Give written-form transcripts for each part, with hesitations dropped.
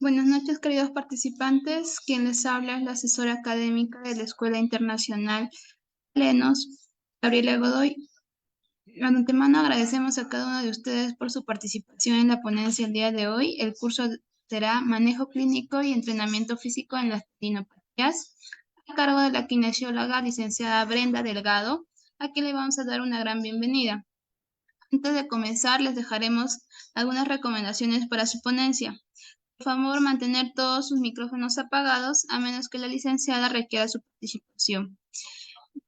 Buenas noches, queridos participantes. Quien les habla es la asesora académica de la Escuela Internacional Lenos, Gabriela Godoy. De antemano agradecemos a cada uno de ustedes por su participación en la ponencia el día de hoy. El curso será Manejo Clínico y Entrenamiento Físico en las Tendinopatías, a cargo de la kinesióloga licenciada Brenda Delgado, a quien le vamos a dar una gran bienvenida. Antes de comenzar, les dejaremos algunas recomendaciones para su ponencia. Por favor, mantener todos sus micrófonos apagados a menos que la licenciada requiera su participación.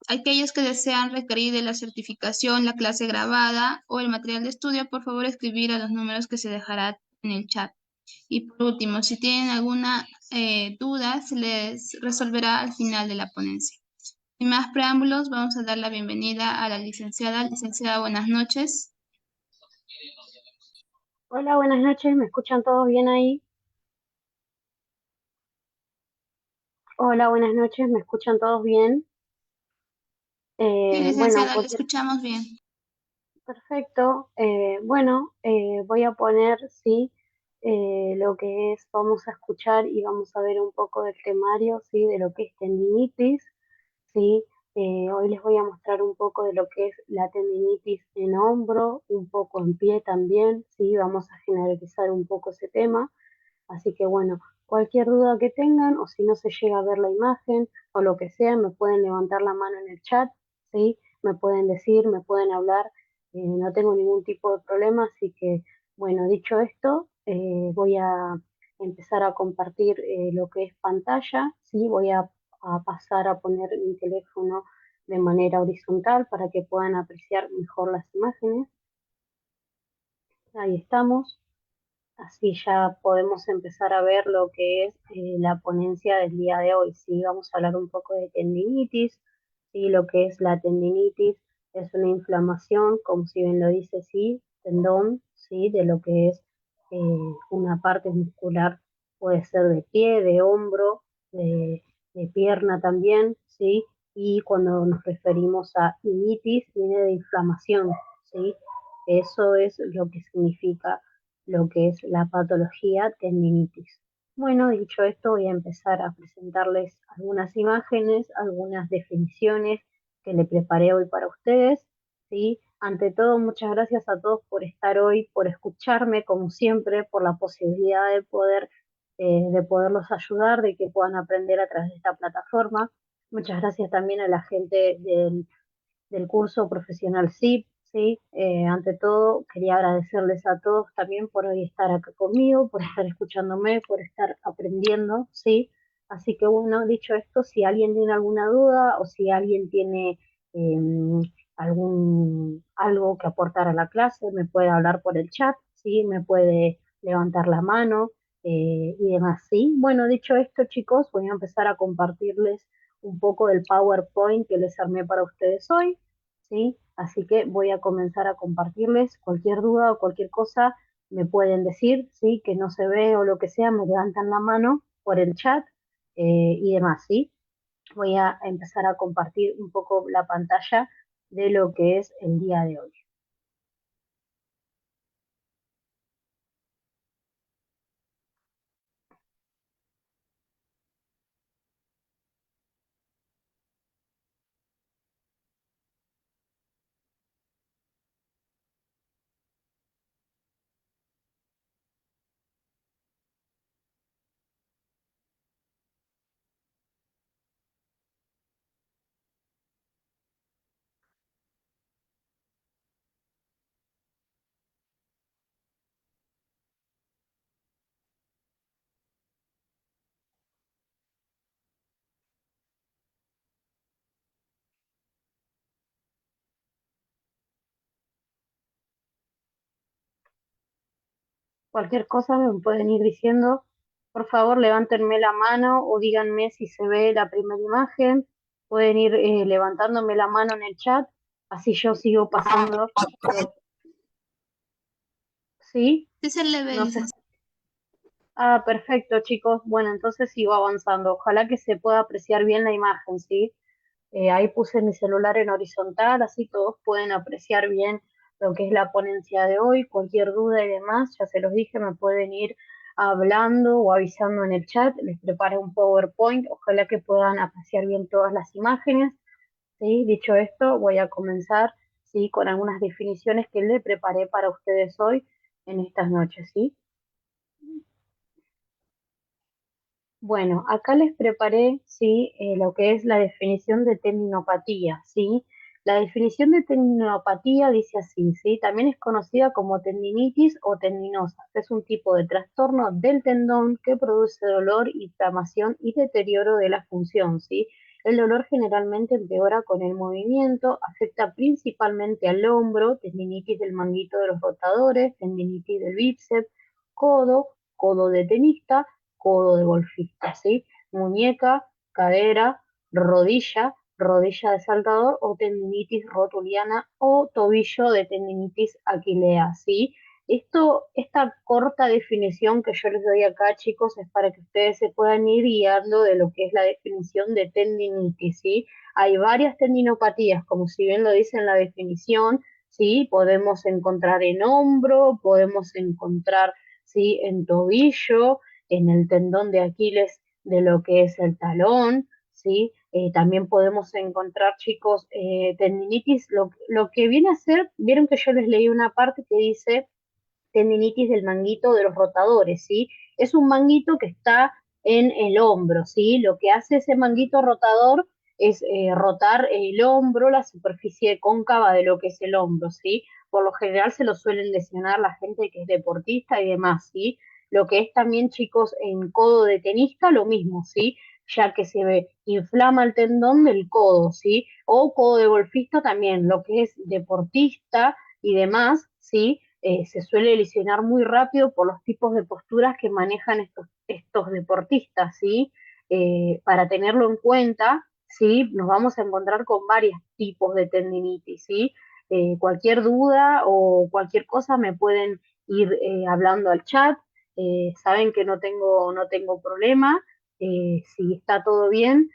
Aquellos que desean requerir de la certificación, la clase grabada o el material de estudio, por favor escribir a los números que se dejará en el chat. Y por último, si tienen alguna duda, se les resolverá al final de la ponencia. Sin más preámbulos, vamos a dar la bienvenida a la licenciada. Licenciada, buenas noches. Hola, buenas noches, ¿me escuchan todos bien ahí? Hola, buenas noches, ¿me escuchan todos bien? Sí, Bueno, licenciada, le escuchamos bien. perfecto. Voy a poner, sí, lo que es, vamos a escuchar y vamos a ver un poco del temario, sí, de lo que es tendinitis, sí. Hoy les voy a mostrar un poco de lo que es la tendinitis en hombro, un poco en pie también, sí, vamos a generalizar un poco ese tema. Así que bueno, cualquier duda que tengan o si no se llega a ver la imagen o lo que sea, me pueden levantar la mano en el chat, ¿sí? Me pueden decir, me pueden hablar, no tengo ningún tipo de problema, así que bueno, dicho esto, voy a empezar a compartir lo que es pantalla, ¿sí? A pasar a poner mi teléfono de manera horizontal para que puedan apreciar mejor las imágenes. Ahí estamos. Así ya podemos empezar a ver lo que es la ponencia del día de hoy. Sí, vamos a hablar un poco de tendinitis. Sí, lo que es la tendinitis es una inflamación, como si bien lo dice, sí, tendón, sí, de lo que es una parte muscular, puede ser de pie, de hombro, de pierna también, sí. Y cuando nos referimos a initis, viene de inflamación, sí. Eso es lo que significa lo que es la patología tendinitis. Bueno, dicho esto, voy a empezar a presentarles algunas imágenes, algunas definiciones que le preparé hoy para ustedes, ¿sí? Ante todo, muchas gracias a todos por estar hoy, por escucharme, como siempre, por la posibilidad de poderlos ayudar, de que puedan aprender a través de esta plataforma. Muchas gracias también a la gente del curso profesional SIP, ¿sí? Ante todo, quería agradecerles a todos también por hoy estar acá conmigo, por estar escuchándome, por estar aprendiendo, ¿sí? Así que bueno, dicho esto, si alguien tiene alguna duda o si alguien tiene eh, algo que aportar a la clase, me puede hablar por el chat, ¿sí? Me puede levantar la mano y demás, ¿sí? Bueno, dicho esto, chicos, voy a empezar a compartirles un poco del PowerPoint que les armé para ustedes hoy, ¿sí? Así que voy a comenzar a compartirles cualquier duda o cualquier cosa, me pueden decir, ¿sí? Que no se ve o lo que sea, me levantan la mano por el chat y demás, ¿sí? Voy a empezar a compartir un poco la pantalla de lo que es el día de hoy. Cualquier cosa me pueden ir diciendo, por favor levántenme la mano o díganme si se ve la primera imagen, pueden ir levantándome la mano en el chat, así yo sigo pasando. ¿Sí? Sí se le ve, No sé. licenciada. Ah, perfecto, chicos. Bueno, entonces sigo avanzando. Ojalá que se pueda apreciar bien la imagen, ¿sí? Ahí puse mi celular en horizontal, así todos pueden apreciar bien lo que es la ponencia de hoy. Cualquier duda y demás, ya se los dije, me pueden ir hablando o avisando en el chat. Les preparé un PowerPoint, ojalá que puedan apreciar bien todas las imágenes. ¿Sí? Dicho esto, voy a comenzar, ¿sí? Con algunas definiciones que le preparé para ustedes hoy en estas noches, ¿sí? Bueno, acá les preparé, sí, lo que es la definición de tendinopatía, sí. La definición de tendinopatía dice así, sí, también es conocida como tendinitis o tendinosa. Es un tipo de trastorno del tendón que produce dolor, inflamación y deterioro de la función, sí. El dolor generalmente empeora con el movimiento, afecta principalmente al hombro, tendinitis del manguito de los rotadores, tendinitis del bíceps, codo, codo de tenista, codo de golfista, ¿sí? Muñeca, cadera, rodilla, rodilla de saltador o tendinitis rotuliana o tobillo de tendinitis aquilea, ¿sí? Esta corta definición que yo les doy acá, chicos, es para que ustedes se puedan ir guiando de lo que es la definición de tendinitis, ¿sí? Hay varias tendinopatías, como si bien lo dice en la definición, ¿sí? Podemos encontrar en hombro, podemos encontrar, ¿sí? En tobillo, en el tendón de Aquiles de lo que es el talón, ¿sí? También podemos encontrar, chicos, tendinitis, lo que viene a ser, vieron que yo les leí una parte que dice tendinitis del manguito de los rotadores, ¿sí? Es un manguito que está en el hombro, ¿sí? Lo que hace ese manguito rotador es rotar el hombro, la superficie cóncava de lo que es el hombro, ¿sí? Por lo general se lo suelen lesionar la gente que es deportista y demás, ¿sí? Lo que es también, chicos, en codo de tenista, lo mismo, ¿sí? Ya que se inflama el tendón del codo, ¿sí? O codo de golfista también, lo que es deportista y demás, ¿sí? Se suele lesionar muy rápido por los tipos de posturas que manejan estos deportistas, ¿sí? Para tenerlo en cuenta, ¿sí? Nos vamos a encontrar con varios tipos de tendinitis, ¿sí? Cualquier duda o cualquier cosa me pueden ir hablando al chat. Saben que no tengo problema. Si está todo bien,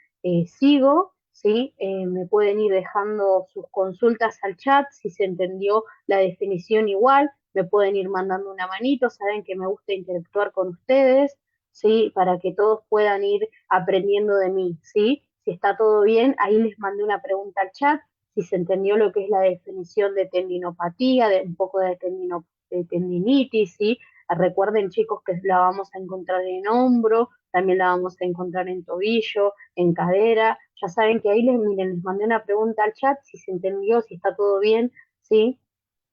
sigo, ¿sí? Me pueden ir dejando sus consultas al chat si se entendió la definición igual, me pueden ir mandando una manito, saben que me gusta interactuar con ustedes, ¿sí? Para que todos puedan ir aprendiendo de mí, ¿sí? Si está todo bien, ahí les mandé una pregunta al chat, si se entendió lo que es la definición de tendinopatía, de un poco de tendinitis, ¿sí? Recuerden, chicos, que la vamos a encontrar en hombro, también la vamos a encontrar en tobillo, en cadera. Ya saben que ahí miren, les mandé una pregunta al chat, si se entendió, si está todo bien, ¿sí?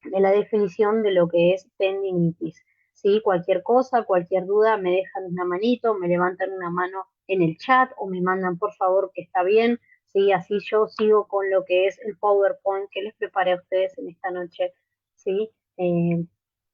De la definición de lo que es tendinitis. ¿Sí? Cualquier cosa, cualquier duda, me dejan una manito, me levantan una mano en el chat o me mandan por favor que está bien, ¿sí? Así yo sigo con lo que es el PowerPoint que les preparé a ustedes en esta noche, ¿sí?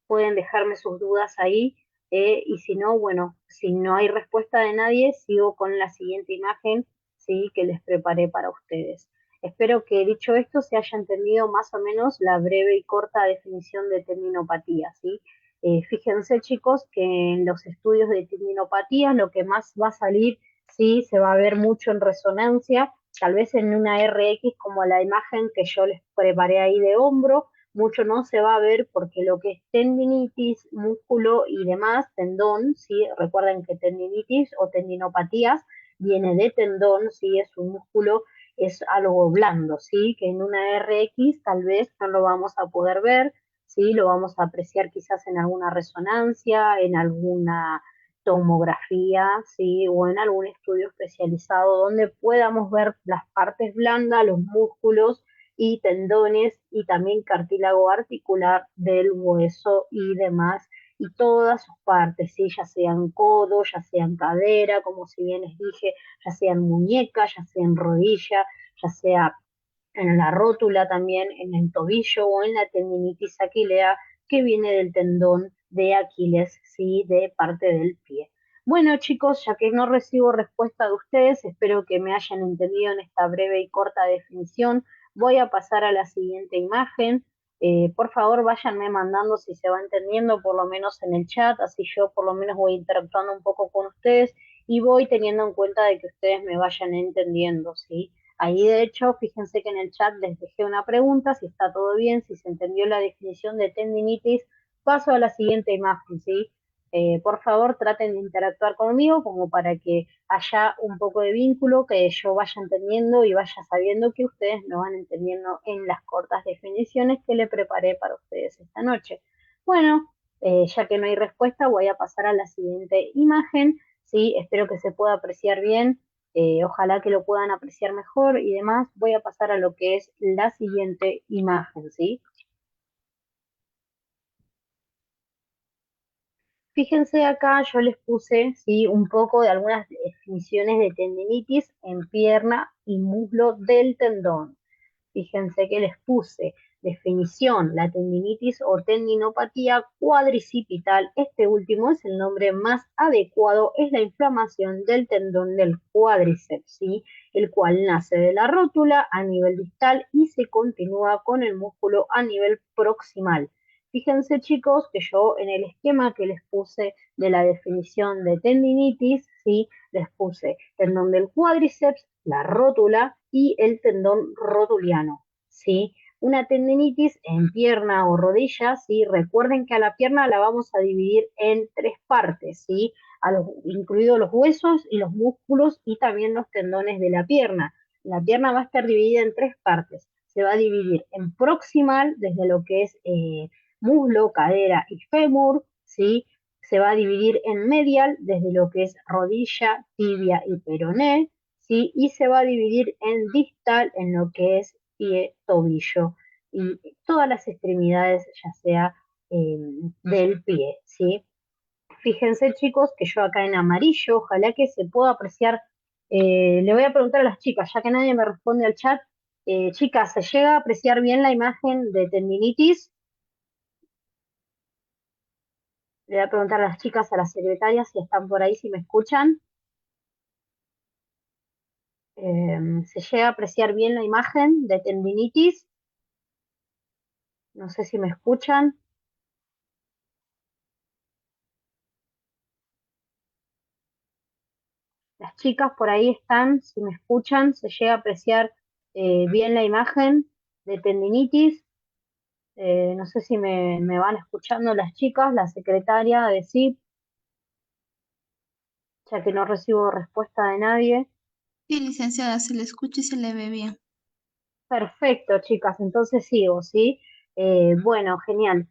Pueden dejarme sus dudas ahí y si no, bueno, si no hay respuesta de nadie, sigo con la siguiente imagen, ¿sí? Que les preparé para ustedes. Espero que dicho esto se haya entendido más o menos la breve y corta definición de tendinopatía, ¿sí? Fíjense, chicos, que en los estudios de tendinopatía lo que más va a salir, sí, se va a ver mucho en resonancia, tal vez en una RX como la imagen que yo les preparé ahí de hombro, mucho no se va a ver porque lo que es tendinitis, músculo y demás, tendón, ¿sí? Recuerden que tendinitis o tendinopatías viene de tendón, ¿sí? Es un músculo, es algo blando, ¿sí? Que en una RX tal vez no lo vamos a poder ver, ¿sí? Lo vamos a apreciar quizás en alguna resonancia, en alguna tomografía, ¿sí? O en algún estudio especializado donde podamos ver las partes blandas, los músculos y tendones y también cartílago articular del hueso y demás, y todas sus partes, ¿sí? Ya sean codo, ya sean cadera, como si bien les dije, ya sean muñeca, ya sean rodilla, ya sea en la rótula también, en el tobillo o en la tendinitis aquilea que viene del tendón de Aquiles, ¿sí? De parte del pie. Bueno, chicos, ya que no recibo respuesta de ustedes, espero que me hayan entendido en esta breve y corta definición. Voy a pasar a la siguiente imagen. Por favor, váyanme mandando si se va entendiendo, por lo menos en el chat, así yo por lo menos voy interactuando un poco con ustedes y voy teniendo en cuenta de que ustedes me vayan entendiendo, ¿sí? Ahí, de hecho, fíjense que en el chat les dejé una pregunta, si está todo bien, si se entendió la definición de tendinitis. Paso a la siguiente imagen, ¿sí? Por favor, traten de interactuar conmigo como para que haya un poco de vínculo, que yo vaya entendiendo y vaya sabiendo que ustedes me van entendiendo en las cortas definiciones que le preparé para ustedes esta noche. Bueno, ya que no hay respuesta, voy a pasar a la siguiente imagen. Sí, espero que se pueda apreciar bien. Ojalá que lo puedan apreciar mejor y demás. Voy a pasar a lo que es la siguiente imagen, ¿sí? Fíjense acá, yo les puse, ¿sí? Un poco de algunas definiciones de tendinitis en pierna y muslo del tendón. Fíjense que les puse definición, la tendinitis o tendinopatía cuadricipital. Este último es el nombre más adecuado, es la inflamación del tendón del cuádriceps, ¿sí? El cual nace de la rótula a nivel distal y se continúa con el músculo a nivel proximal. Fíjense chicos que yo en el esquema que les puse de la definición de tendinitis, ¿sí? Les puse tendón del cuádriceps, la rótula y el tendón rotuliano, ¿sí? Una tendinitis en pierna o rodilla, ¿sí? Recuerden que a la pierna la vamos a dividir en tres partes, ¿sí? Incluidos los huesos y los músculos y también los tendones de la pierna. La pierna va a estar dividida en tres partes. Se va a dividir en proximal, desde lo que es muslo, cadera y fémur, ¿sí? Se va a dividir en medial, desde lo que es rodilla, tibia y peroné, ¿sí? Y se va a dividir en distal, en lo que es pie, tobillo y todas las extremidades, ya sea del pie, ¿sí? Fíjense chicos que yo acá en amarillo, ojalá que se pueda apreciar, le voy a preguntar a las chicas, ya que nadie me responde al chat, chicas, ¿se llega a apreciar bien la imagen de tendinitis? Le voy a preguntar a las chicas, a las secretarias, si están por ahí, si me escuchan. ¿Se llega a apreciar bien la imagen de tendinitis? No sé si me escuchan. Las chicas por ahí están, si me escuchan, se llega a apreciar bien la imagen de tendinitis. No sé si me van escuchando las chicas, la secretaria de SIP, ya que no recibo respuesta de nadie. Sí, licenciada, se le escucha y se le ve bien. Perfecto, chicas, entonces sigo, ¿sí? Bueno, genial.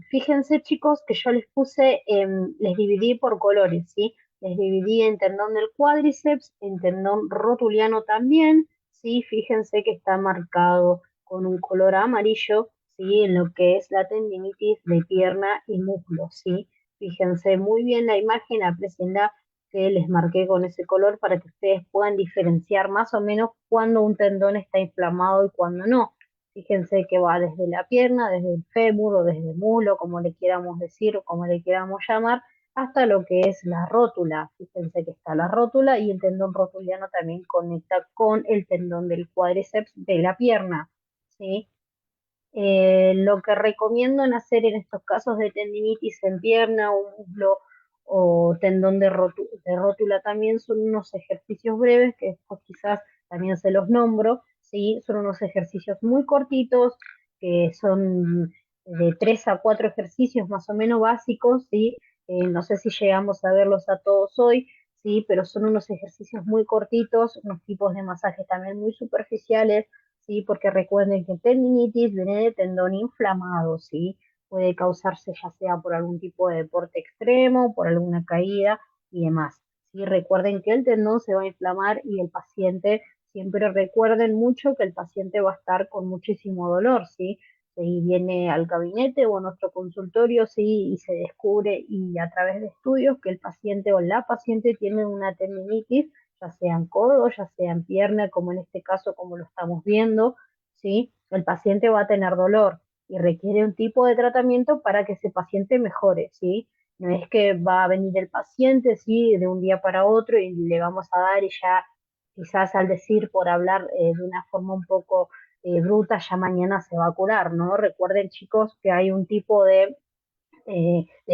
Fíjense, chicos, que yo les puse, les dividí por colores, ¿sí? Les dividí en tendón del cuádriceps, en tendón rotuliano también, ¿sí? Fíjense que está marcado con un color amarillo, ¿sí? En lo que es la tendinitis de pierna y muslo, ¿sí? Fíjense muy bien la imagen, aprecienla que les marqué con ese color para que ustedes puedan diferenciar más o menos cuando un tendón está inflamado y cuando no. Fíjense que va desde la pierna, desde el fémur o desde el muslo, como le queramos decir o como le queramos llamar, hasta lo que es la rótula. Fíjense que está la rótula y el tendón rotuliano también conecta con el tendón del cuádriceps de la pierna, ¿sí? Lo que recomiendo en hacer en estos casos de tendinitis en pierna o muslo o tendón de rótula también son unos ejercicios breves que después quizás también se los nombro, ¿sí? Son unos ejercicios muy cortitos que son de 3 a 4 ejercicios más o menos básicos, ¿sí? No sé si llegamos a verlos a todos hoy, ¿sí? Pero son unos ejercicios muy cortitos, unos tipos de masajes también muy superficiales, ¿sí? Porque recuerden que tendinitis viene de tendón inflamado, ¿sí? Puede causarse ya sea por algún tipo de deporte extremo, por alguna caída y demás, ¿sí? Recuerden que el tendón se va a inflamar y el paciente, siempre recuerden mucho que el paciente va a estar con muchísimo dolor, ¿sí? Si viene al gabinete o a nuestro consultorio, sí, y se descubre y a través de estudios que el paciente o la paciente tiene una tendinitis, ya sea en codo, ya sea en pierna, como en este caso, como lo estamos viendo, ¿sí? El paciente va a tener dolor y requiere un tipo de tratamiento para que ese paciente mejore, ¿sí? No es que va a venir el paciente, ¿sí? De un día para otro y le vamos a dar y ya quizás al decir, por hablar de una forma un poco bruta, ya mañana se va a curar, ¿no? Recuerden, chicos, que hay un tipo de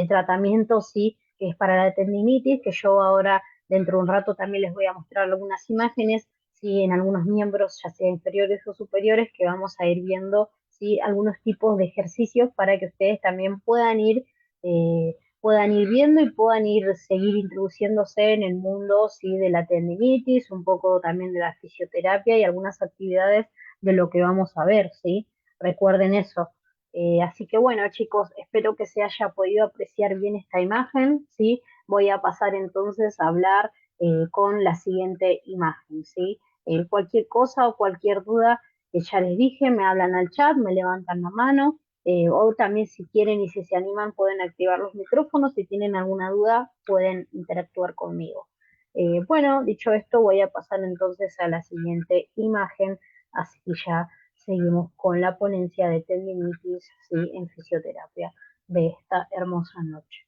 tratamiento, sí, que es para la tendinitis, que yo ahora dentro de un rato también les voy a mostrar algunas imágenes, sí, en algunos miembros, ya sea inferiores o superiores, que vamos a ir viendo, sí, algunos tipos de ejercicios para que ustedes también puedan ir puedan ir viendo y puedan ir seguir introduciéndose en el mundo, ¿sí? De la tendinitis, un poco también de la fisioterapia y algunas actividades de lo que vamos a ver, ¿sí? Recuerden eso. Así que bueno, chicos, espero que se haya podido apreciar bien esta imagen, ¿sí? Voy a pasar entonces a hablar con la siguiente imagen, ¿sí? Cualquier cosa o cualquier duda que ya les dije, me hablan al chat, me levantan la mano, o también si quieren y si se animan pueden activar los micrófonos, si tienen alguna duda pueden interactuar conmigo. Bueno, dicho esto, voy a pasar entonces a la siguiente imagen, así ya seguimos con la ponencia de tendinitis, ¿sí? En fisioterapia de esta hermosa noche.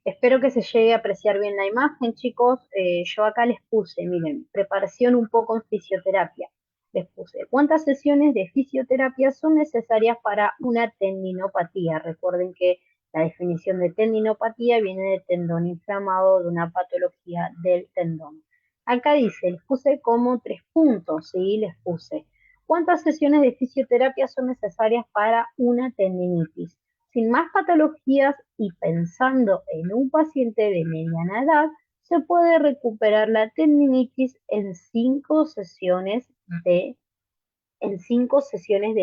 Espero que se llegue a apreciar bien la imagen, chicos. Yo acá les puse, miren, preparación un poco en fisioterapia. Les puse, ¿cuántas sesiones de fisioterapia son necesarias para una tendinopatía? Recuerden que la definición de tendinopatía viene de tendón inflamado, de una patología del tendón. Acá dice, les puse como 3 puntos, ¿sí? Les puse, ¿cuántas sesiones de fisioterapia son necesarias para una tendinitis? Sin más patologías y pensando en un paciente de mediana edad, se puede recuperar la tendinitis en 5 sesiones de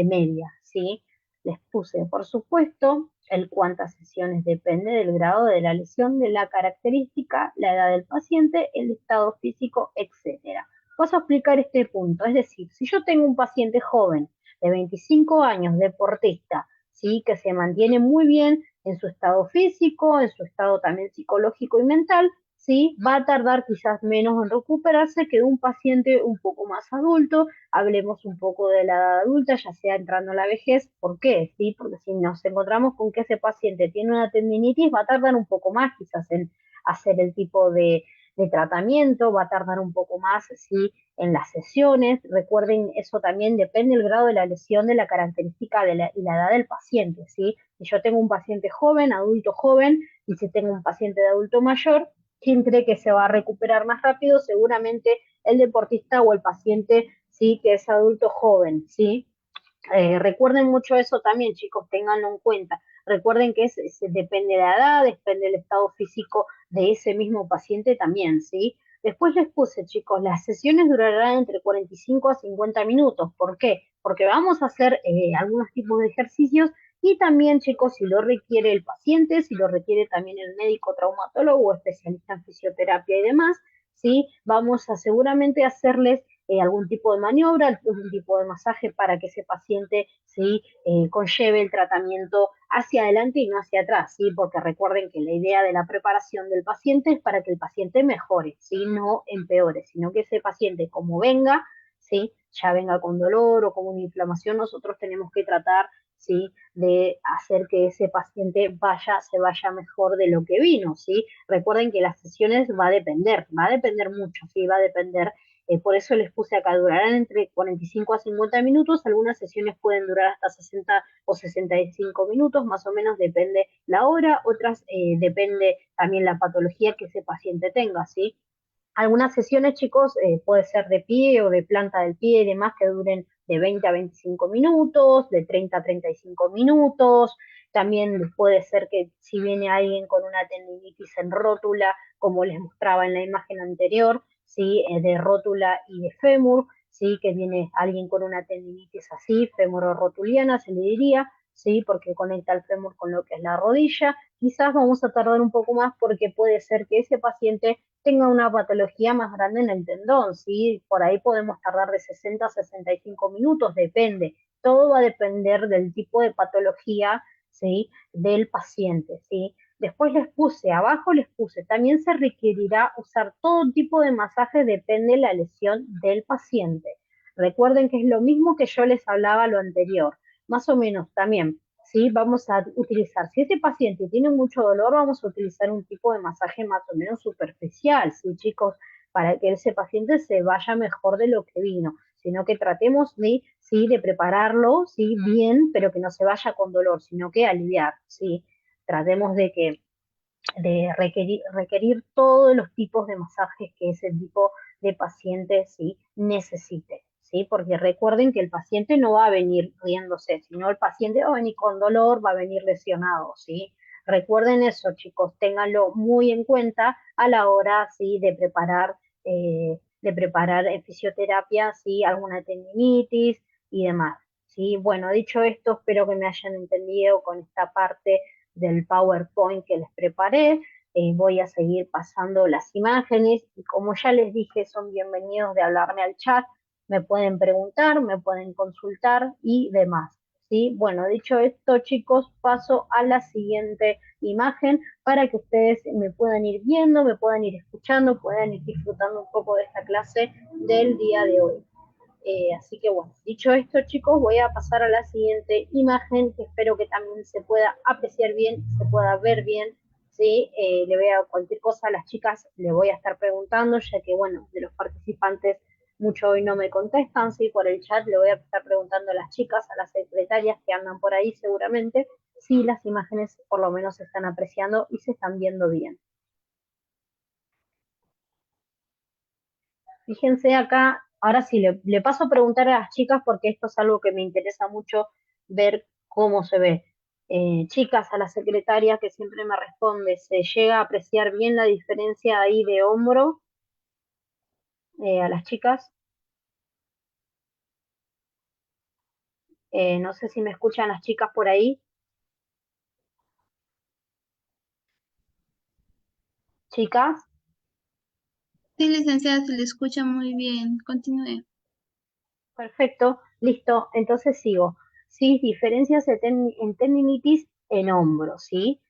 media, ¿sí? Les puse, por supuesto, el cuántas sesiones depende del grado de la lesión, de la característica, la edad del paciente, el estado físico, etcétera. Vamos a explicar este punto, es decir, si yo tengo un paciente joven de 25 años, deportista, ¿sí? Que se mantiene muy bien en su estado físico, en su estado también psicológico y mental, ¿sí? Va a tardar quizás menos en recuperarse que un paciente un poco más adulto. Hablemos un poco de la edad adulta, ya sea entrando a la vejez. ¿Por qué? ¿Sí? Porque si nos encontramos con que ese paciente tiene una tendinitis, va a tardar un poco más quizás en hacer el tipo de tratamiento, va a tardar un poco más, ¿sí? En las sesiones. Recuerden, eso también depende del grado de la lesión, de la característica y la edad del paciente, ¿sí? Si yo tengo un paciente joven, adulto joven, y si tengo un paciente de adulto mayor, ¿quién cree que se va a recuperar más rápido? Seguramente el deportista o el paciente, sí, que es adulto joven, ¿sí? Recuerden mucho eso también, chicos, ténganlo en cuenta. Recuerden que depende de la edad, depende del estado físico de ese mismo paciente también, ¿sí? Después les puse, chicos, las sesiones durarán entre 45 a 50 minutos. ¿Por qué? Porque vamos a hacer algunos tipos de ejercicios y también, chicos, si lo requiere el paciente, si lo requiere también el médico traumatólogo o especialista en fisioterapia y demás, ¿sí? Vamos a seguramente hacerles algún tipo de maniobra, algún tipo de masaje para que ese paciente, ¿sí? Conlleve el tratamiento hacia adelante y no hacia atrás, ¿sí? Porque recuerden que la idea de la preparación del paciente es para que el paciente mejore, ¿sí? No empeore, sino que ese paciente como venga, ¿sí? Ya venga con dolor o con una inflamación, nosotros tenemos que tratar, ¿sí? De hacer que ese paciente se vaya mejor de lo que vino, ¿sí? Recuerden que las sesiones va a depender mucho, ¿sí? Va a depender, por eso les puse acá, durarán entre 45 a 50 minutos, algunas sesiones pueden durar hasta 60 o 65 minutos, más o menos depende la hora, otras depende también la patología que ese paciente tenga, ¿sí? Algunas sesiones, chicos, puede ser de pie o de planta del pie y demás que duren de 20 a 25 minutos, de 30 a 35 minutos. También puede ser que si viene alguien con una tendinitis en rótula, como les mostraba en la imagen anterior, ¿sí? De rótula y de fémur, ¿sí? Que viene alguien con una tendinitis así, femoro-rotuliana, se le diría, ¿sí? Porque conecta el fémur con lo que es la rodilla. Quizás vamos a tardar un poco más porque puede ser que ese paciente tenga una patología más grande en el tendón, ¿sí? Por ahí podemos tardar de 60 a 65 minutos, depende. Todo va a depender del tipo de patología, ¿sí? Del paciente, ¿sí? Después abajo les puse, también se requerirá usar todo tipo de masaje, depende de la lesión del paciente. Recuerden que es lo mismo que yo les hablaba lo anterior, más o menos también. ¿Sí? Vamos a utilizar, si este paciente tiene mucho dolor, vamos a utilizar un tipo de masaje más o menos superficial, ¿sí, chicos? Para que ese paciente se vaya mejor de lo que vino, sino que tratemos de, ¿sí? De prepararlo, ¿sí? Bien, pero que no se vaya con dolor, sino que aliviar, ¿sí? Tratemos de requerir todos los tipos de masajes que ese tipo de paciente, ¿sí? Necesite, ¿sí? ¿sí? Porque recuerden que el paciente no va a venir riéndose, sino el paciente va a venir con dolor, va a venir lesionado, ¿sí? Recuerden eso, chicos, ténganlo muy en cuenta a la hora, ¿sí? De preparar fisioterapia, ¿sí? Alguna tendinitis y demás, ¿sí? Bueno, dicho esto, espero que me hayan entendido con esta parte del PowerPoint que les preparé. Voy a seguir pasando las imágenes y como ya les dije, son bienvenidos de hablarme al chat, me pueden preguntar, me pueden consultar y demás, ¿sí? Bueno, dicho esto, chicos, paso a la siguiente imagen para que ustedes me puedan ir viendo, me puedan ir escuchando, puedan ir disfrutando un poco de esta clase del día de hoy. Así que bueno, dicho esto, chicos, voy a pasar a la siguiente imagen que espero que también se pueda apreciar bien, se pueda ver bien. ¿Sí? Le voy a cualquier cosa a las chicas, le voy a estar preguntando, ya que bueno, de los participantes mucho hoy no me contestan, ¿sí? Por el chat le voy a estar preguntando a las chicas, a las secretarias que andan por ahí seguramente, si las imágenes por lo menos se están apreciando y se están viendo bien. Fíjense acá, ahora sí, le paso a preguntar a las chicas porque esto es algo que me interesa mucho ver cómo se ve. Chicas, a la secretaria que siempre me responde, ¿se llega a apreciar bien la diferencia ahí de hombro a las chicas? No sé si me escuchan las chicas por ahí. Chicas, Sí, licenciada, se le escucha muy bien. Continúe. perfecto, listo, entonces sigo. Sí, diferencias en tendinitis en hombro, ¿sí?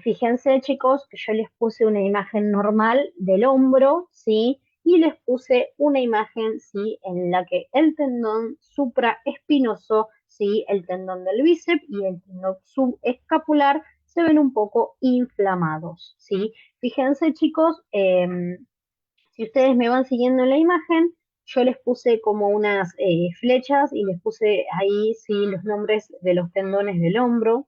Fíjense, chicos, que yo les puse una imagen normal del hombro, ¿sí? Y les puse una imagen, ¿sí? En la que el tendón supraespinoso, ¿sí? El tendón del bíceps y el tendón subescapular se ven un poco inflamados, ¿sí? Fíjense, chicos, si ustedes me van siguiendo en la imagen, yo les puse como unas flechas y les puse ahí, sí, los nombres de los tendones del hombro,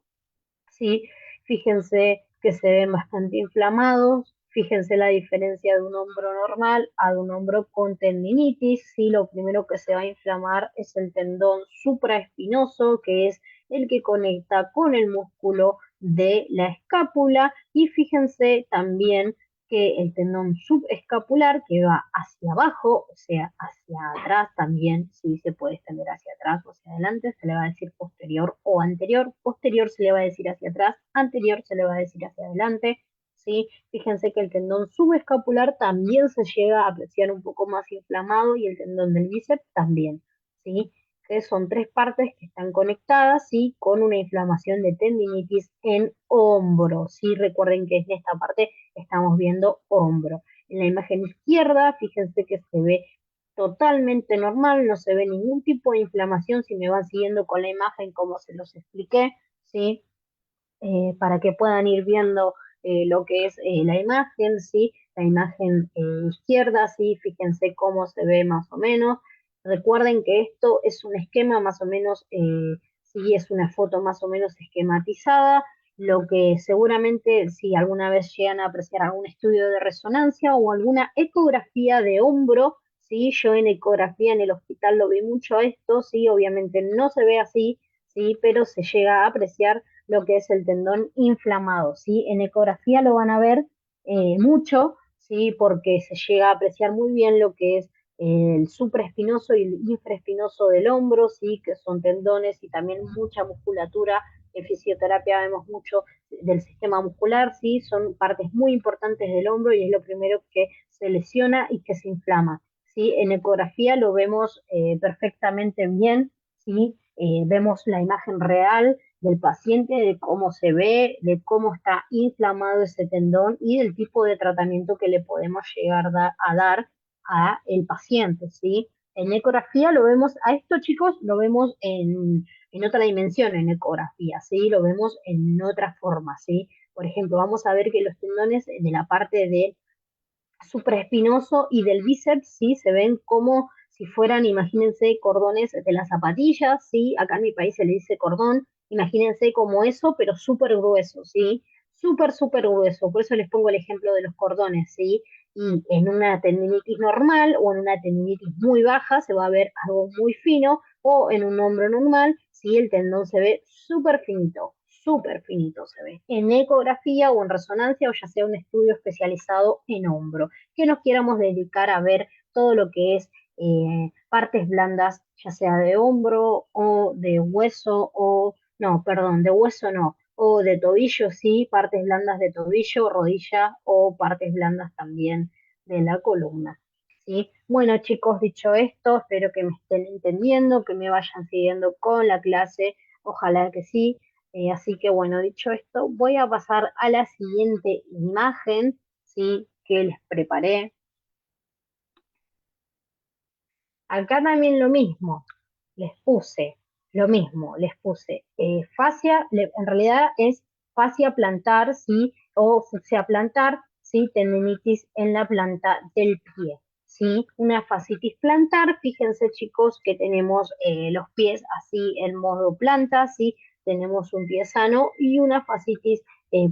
¿sí? Fíjense que se ven bastante inflamados, fíjense la diferencia de un hombro normal a de un hombro con tendinitis, ¿sí? Lo primero que se va a inflamar es el tendón supraespinoso, que es el que conecta con el músculo de la escápula, y fíjense también que el tendón subescapular que va hacia abajo, o sea, hacia atrás también, sí se puede extender hacia atrás o hacia adelante, se le va a decir posterior o anterior, posterior se le va a decir hacia atrás, anterior se le va a decir hacia adelante, ¿sí? Fíjense que el tendón subescapular también se llega a apreciar un poco más inflamado y el tendón del bíceps también, ¿sí? Que son tres partes que están conectadas, ¿sí? Con una inflamación de tendinitis en hombro, ¿sí? Recuerden que en esta parte estamos viendo hombro. En la imagen izquierda, fíjense que se ve totalmente normal, no se ve ningún tipo de inflamación si me van siguiendo con la imagen como se los expliqué, ¿sí? Para que puedan ir viendo lo que es la imagen, ¿sí? La imagen izquierda, ¿sí? Fíjense cómo se ve más o menos. Recuerden que esto es un esquema más o menos, sí, es una foto más o menos esquematizada, lo que seguramente si alguna vez llegan a apreciar algún estudio de resonancia o alguna ecografía de hombro, ¿sí? Yo en ecografía en el hospital lo vi mucho esto, ¿sí? Obviamente no se ve así, ¿sí? Pero se llega a apreciar lo que es el tendón inflamado, ¿sí? En ecografía lo van a ver mucho, ¿sí? Porque se llega a apreciar muy bien lo que es el supraespinoso y el infraespinoso del hombro, ¿sí? Que son tendones y también mucha musculatura. En fisioterapia vemos mucho del sistema muscular, ¿sí? Son partes muy importantes del hombro y es lo primero que se lesiona y que se inflama, ¿sí? En ecografía lo vemos perfectamente bien, ¿sí? Vemos la imagen real del paciente, de cómo se ve, de cómo está inflamado ese tendón y del tipo de tratamiento que le podemos llegar a dar a el paciente, ¿sí? En ecografía lo vemos, a estos chicos lo vemos en otra dimensión en ecografía, ¿sí? Lo vemos en otra forma, ¿sí? Por ejemplo, vamos a ver que los tendones de la parte de supraespinoso y del bíceps, ¿sí? Se ven como si fueran, imagínense, cordones de las zapatillas, ¿sí? Acá en mi país se le dice cordón, imagínense como eso, pero súper grueso, ¿sí? Súper, súper grueso, por eso les pongo el ejemplo de los cordones, ¿sí? y en una tendinitis normal o en una tendinitis muy baja se va a ver algo muy fino, o en un hombro normal, si el tendón se ve súper finito se ve, en ecografía o en resonancia o ya sea un estudio especializado en hombro, que nos quieramos dedicar a ver todo lo que es partes blandas, ya sea de hombro o de hueso o, no, perdón, de hueso no, o de tobillo, sí, partes blandas de tobillo, rodilla o partes blandas también de la columna. ¿Sí? Bueno, chicos, dicho esto, espero que me estén entendiendo, que me vayan siguiendo con la clase, ojalá que sí. Así que bueno, dicho esto, voy a pasar a la siguiente imagen, ¿sí? Que les preparé. Acá también lo mismo, les puse lo mismo, les puse fascia, en realidad es fascia plantar, ¿sí? O fucsia plantar, ¿sí? Tendinitis en la planta del pie, ¿sí? Una fascitis plantar, fíjense chicos que tenemos los pies así en modo planta, ¿sí? Tenemos un pie sano y una fascitis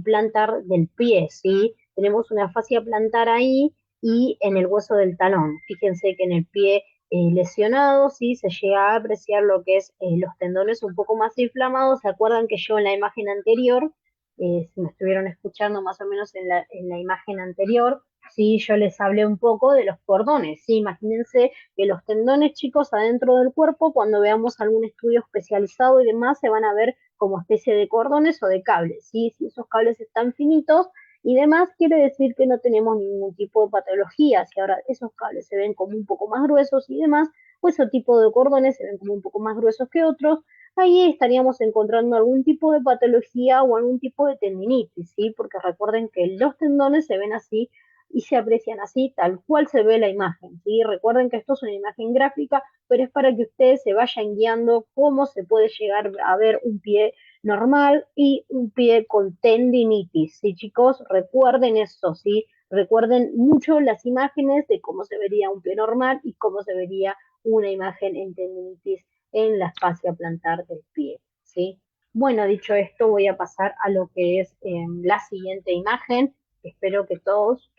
plantar del pie, ¿sí? Tenemos una fascia plantar ahí y en el hueso del talón. Fíjense que en el pie lesionado, ¿sí? Se llega a apreciar lo que es los tendones un poco más inflamados. ¿Se acuerdan que yo en la imagen anterior, si me estuvieron escuchando más o menos en la imagen anterior, sí, yo les hablé un poco de los cordones, ¿sí? Imagínense que los tendones, chicos, adentro del cuerpo, cuando veamos algún estudio especializado y demás, se van a ver como especie de cordones o de cables, ¿sí? Si esos cables están finitos, y demás quiere decir que no tenemos ningún tipo de patología. Si ahora esos cables se ven como un poco más gruesos y demás, o ese tipo de cordones se ven como un poco más gruesos que otros, ahí estaríamos encontrando algún tipo de patología o algún tipo de tendinitis, ¿sí? Porque recuerden que los tendones se ven así y se aprecian así, tal cual se ve la imagen, ¿sí? Recuerden que esto es una imagen gráfica, pero es para que ustedes se vayan guiando cómo se puede llegar a ver un pie normal y un pie con tendinitis. ¿Sí, chicos? Recuerden eso, ¿sí? Recuerden mucho las imágenes de cómo se vería un pie normal y cómo se vería una imagen en tendinitis en la fascia plantar del pie, ¿sí? Bueno, dicho esto, voy a pasar a lo que es la siguiente imagen. Espero que todos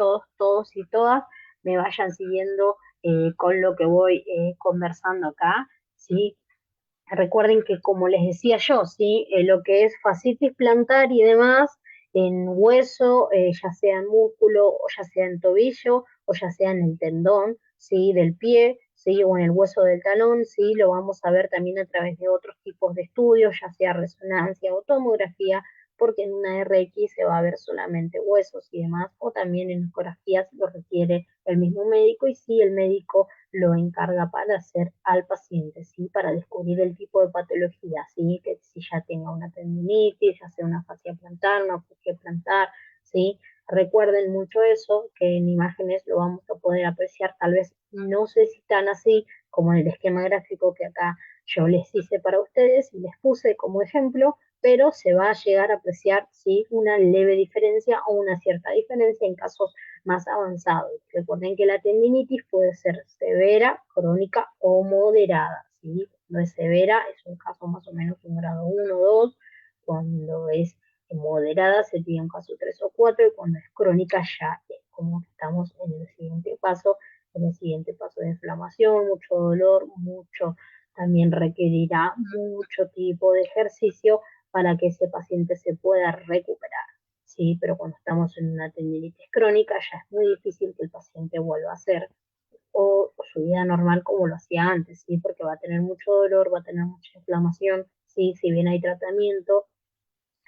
y todas me vayan siguiendo con lo que voy conversando acá, ¿sí? Recuerden que, como les decía yo, ¿sí? Lo que es fascitis plantar y demás, en hueso, ya sea en músculo, o ya sea en tobillo, o ya sea en el tendón, ¿sí? Del pie, ¿sí? O en el hueso del talón, ¿sí? Lo vamos a ver también a través de otros tipos de estudios, ya sea resonancia o tomografía, porque en una RX se va a ver solamente huesos y demás, o también en ecografías lo requiere el mismo médico, y si el médico lo encarga para hacer al paciente, ¿sí? Para descubrir el tipo de patología, ¿sí? Que si ya tenga una tendinitis, ya sea una fascia plantar, una fascia plantar, ¿sí? Recuerden mucho eso, que en imágenes lo vamos a poder apreciar, tal vez no sé si tan así como en el esquema gráfico que acá yo les hice para ustedes y les puse como ejemplo, pero se va a llegar a apreciar, ¿sí? Una leve diferencia o una cierta diferencia en casos más avanzados. Recuerden que la tendinitis puede ser severa, crónica o moderada, ¿sí? No es severa, es un caso más o menos un grado 1 o 2, cuando es moderada sería un caso 3 o 4, y cuando es crónica ya es como que estamos en el siguiente paso de inflamación, mucho dolor, mucho, también requerirá mucho tipo de ejercicio para que ese paciente se pueda recuperar. Sí, pero cuando estamos en una tendinitis crónica ya es muy difícil que el paciente vuelva a hacer o su vida normal como lo hacía antes, ¿sí? Porque va a tener mucho dolor, va a tener mucha inflamación, ¿sí? Si bien hay tratamiento,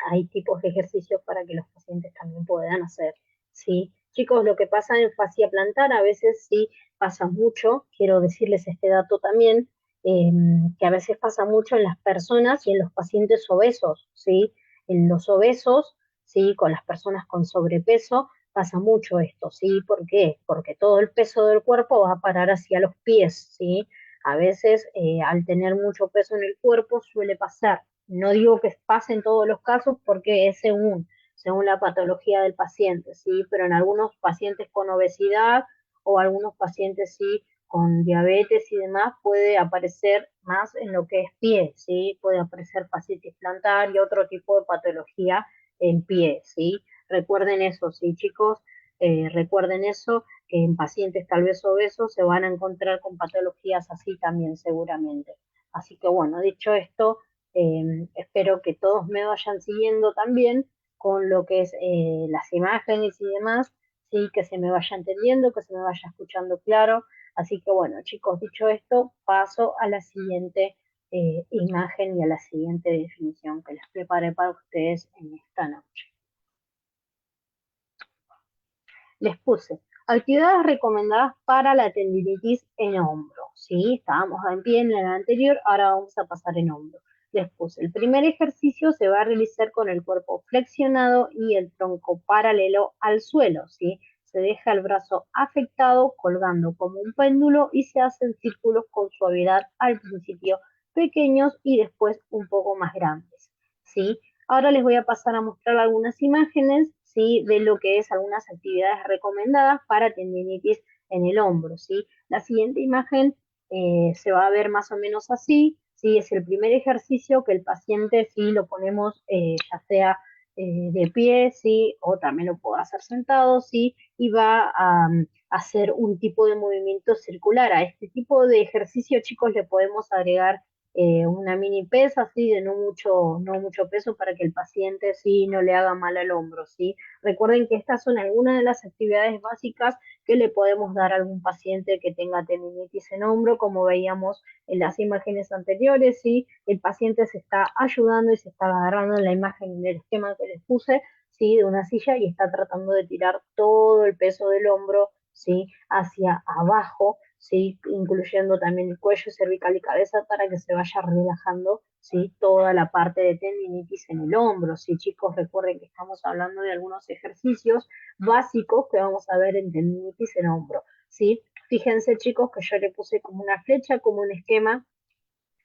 hay tipos de ejercicios para que los pacientes también puedan hacer, ¿sí? Chicos, lo que pasa en fascia plantar a veces sí pasa mucho, quiero decirles este dato también, eh, que a veces pasa mucho en las personas y en los pacientes obesos, ¿sí? En los obesos, ¿sí? Con las personas con sobrepeso pasa mucho esto, ¿sí? ¿Por qué? Porque todo el peso del cuerpo va a parar hacia los pies, ¿sí? A veces al tener mucho peso en el cuerpo suele pasar. No digo que pase en todos los casos porque es según la patología del paciente, ¿sí? Pero en algunos pacientes con obesidad o algunos pacientes, sí, con diabetes y demás, puede aparecer más en lo que es pie, ¿sí? Puede aparecer fascitis plantar y otro tipo de patología en pie, ¿sí? Recuerden eso, ¿sí, chicos? Recuerden eso, que en pacientes tal vez obesos se van a encontrar con patologías así también seguramente. Así que bueno, dicho esto, espero que todos me vayan siguiendo también con lo que es las imágenes y demás, sí, que se me vaya entendiendo, que se me vaya escuchando claro. Así que bueno, chicos, dicho esto, paso a la siguiente imagen y a la siguiente definición que les preparé para ustedes en esta noche. Les puse actividades recomendadas para la tendinitis en hombro, ¿sí? Estábamos en pie en la anterior, ahora vamos a pasar en hombro. Les puse, el primer ejercicio se va a realizar con el cuerpo flexionado y el tronco paralelo al suelo, ¿sí? Se deja el brazo afectado colgando como un péndulo y se hacen círculos con suavidad al principio pequeños y después un poco más grandes, ¿sí? Ahora les voy a pasar a mostrar algunas imágenes, ¿sí? De lo que es algunas actividades recomendadas para tendinitis en el hombro, ¿sí? La siguiente imagen se va a ver más o menos así, ¿sí? Es el primer ejercicio que el paciente, sí, lo ponemos ya sea de pie, ¿sí? O también lo puedo hacer sentado, ¿sí? Y va a hacer un tipo de movimiento circular. A este tipo de ejercicio, chicos, le podemos agregar una mini pesa, así de no mucho peso para que el paciente sí no le haga mal al hombro, ¿sí? Recuerden que estas son algunas de las actividades básicas que le podemos dar a algún paciente que tenga tendinitis en hombro, como veíamos en las imágenes anteriores, ¿sí? El paciente se está ayudando y se está agarrando en la imagen en el esquema que les puse, ¿sí? De una silla y está tratando de tirar todo el peso del hombro, ¿sí? Hacia abajo, ¿sí? Incluyendo también el cuello, cervical y cabeza para que se vaya relajando, ¿sí? Toda la parte de tendinitis en el hombro, ¿sí? Chicos, recuerden que estamos hablando de algunos ejercicios básicos que vamos a ver en tendinitis en hombro, ¿sí? Fíjense, chicos, que yo le puse como una flecha, como un esquema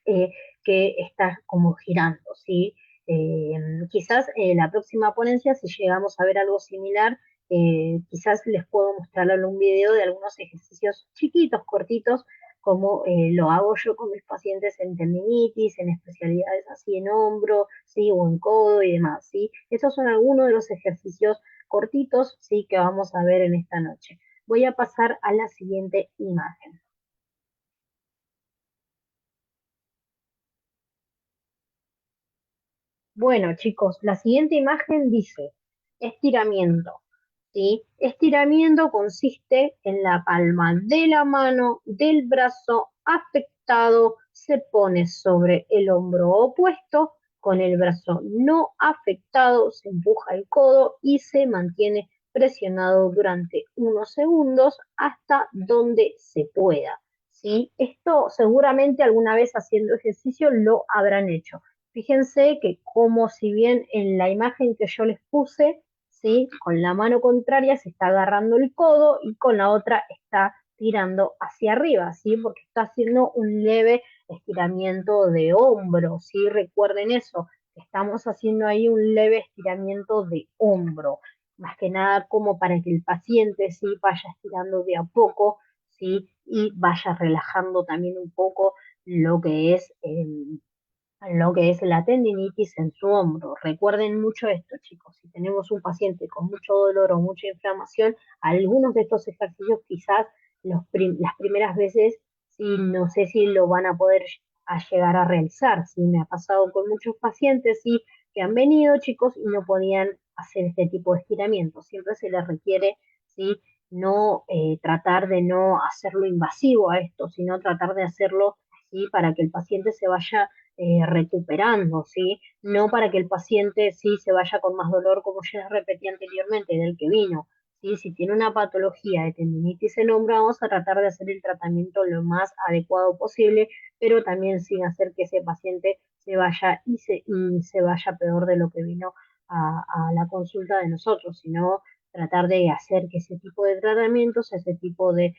eh, que está como girando, ¿sí? Eh, Quizás la próxima ponencia, si llegamos a ver algo similar, quizás les puedo mostrar algún video de algunos ejercicios chiquitos, cortitos, como lo hago yo con mis pacientes en tendinitis, en especialidades así en hombro, ¿sí? O en codo y demás, ¿sí? Estos son algunos de los ejercicios cortitos, ¿sí? Que vamos a ver en esta noche. Voy a pasar a la siguiente imagen. Bueno, chicos, la siguiente imagen dice estiramiento, ¿sí? Estiramiento consiste en la palma de la mano del brazo afectado, se pone sobre el hombro opuesto, con el brazo no afectado se empuja el codo y se mantiene presionado durante unos segundos hasta donde se pueda, ¿sí? Esto seguramente alguna vez haciendo ejercicio lo habrán hecho. Fíjense que como si bien en la imagen que yo les puse, ¿sí? Con la mano contraria se está agarrando el codo y con la otra está tirando hacia arriba, ¿sí? Porque está haciendo un leve estiramiento de hombro, ¿sí? Recuerden eso, estamos haciendo ahí un leve estiramiento de hombro, más que nada como para que el paciente, ¿sí? Vaya estirando de a poco, ¿sí? Y vaya relajando también un poco lo que es la tendinitis en su hombro. Recuerden mucho esto, chicos. Si tenemos un paciente con mucho dolor o mucha inflamación, algunos de estos ejercicios quizás las primeras veces, sí, no sé si lo van a poder llegar a realizar. Sí, me ha pasado con muchos pacientes, sí, que han venido, chicos, y no podían hacer este tipo de estiramiento. Siempre se les requiere, sí, no tratar de no hacerlo invasivo a esto, sino tratar de hacerlo, sí, para que el paciente se vaya recuperando, ¿sí? No para que el paciente sí se vaya con más dolor, como ya les repetí anteriormente, del que vino, ¿sí? Si tiene una patología de tendinitis en hombro, vamos a tratar de hacer el tratamiento lo más adecuado posible, pero también sin hacer que ese paciente se vaya y se vaya peor de lo que vino a la consulta de nosotros, sino tratar de hacer que ese tipo de tratamientos, ese tipo de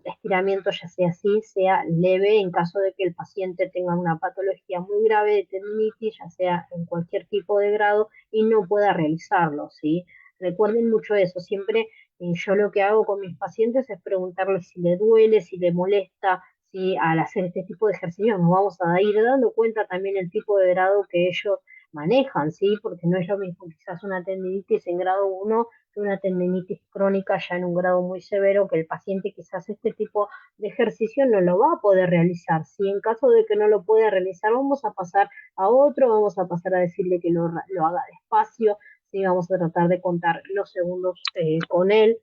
estiramiento, ya sea así, sea leve en caso de que el paciente tenga una patología muy grave de tendinitis, ya sea en cualquier tipo de grado, y no pueda realizarlo, ¿sí? Recuerden mucho eso, siempre yo lo que hago con mis pacientes es preguntarles si le duele, si le molesta, si al hacer este tipo de ejercicios nos vamos a ir dando cuenta también el tipo de grado que ellos manejan, ¿sí? Porque no es lo mismo quizás una tendinitis en grado 1 que una tendinitis crónica ya en un grado muy severo, que el paciente quizás este tipo de ejercicio no lo va a poder realizar. Si en caso de que no lo pueda realizar, vamos a pasar a otro, vamos a pasar a decirle que lo haga despacio, ¿sí? Vamos a tratar de contar los segundos con él,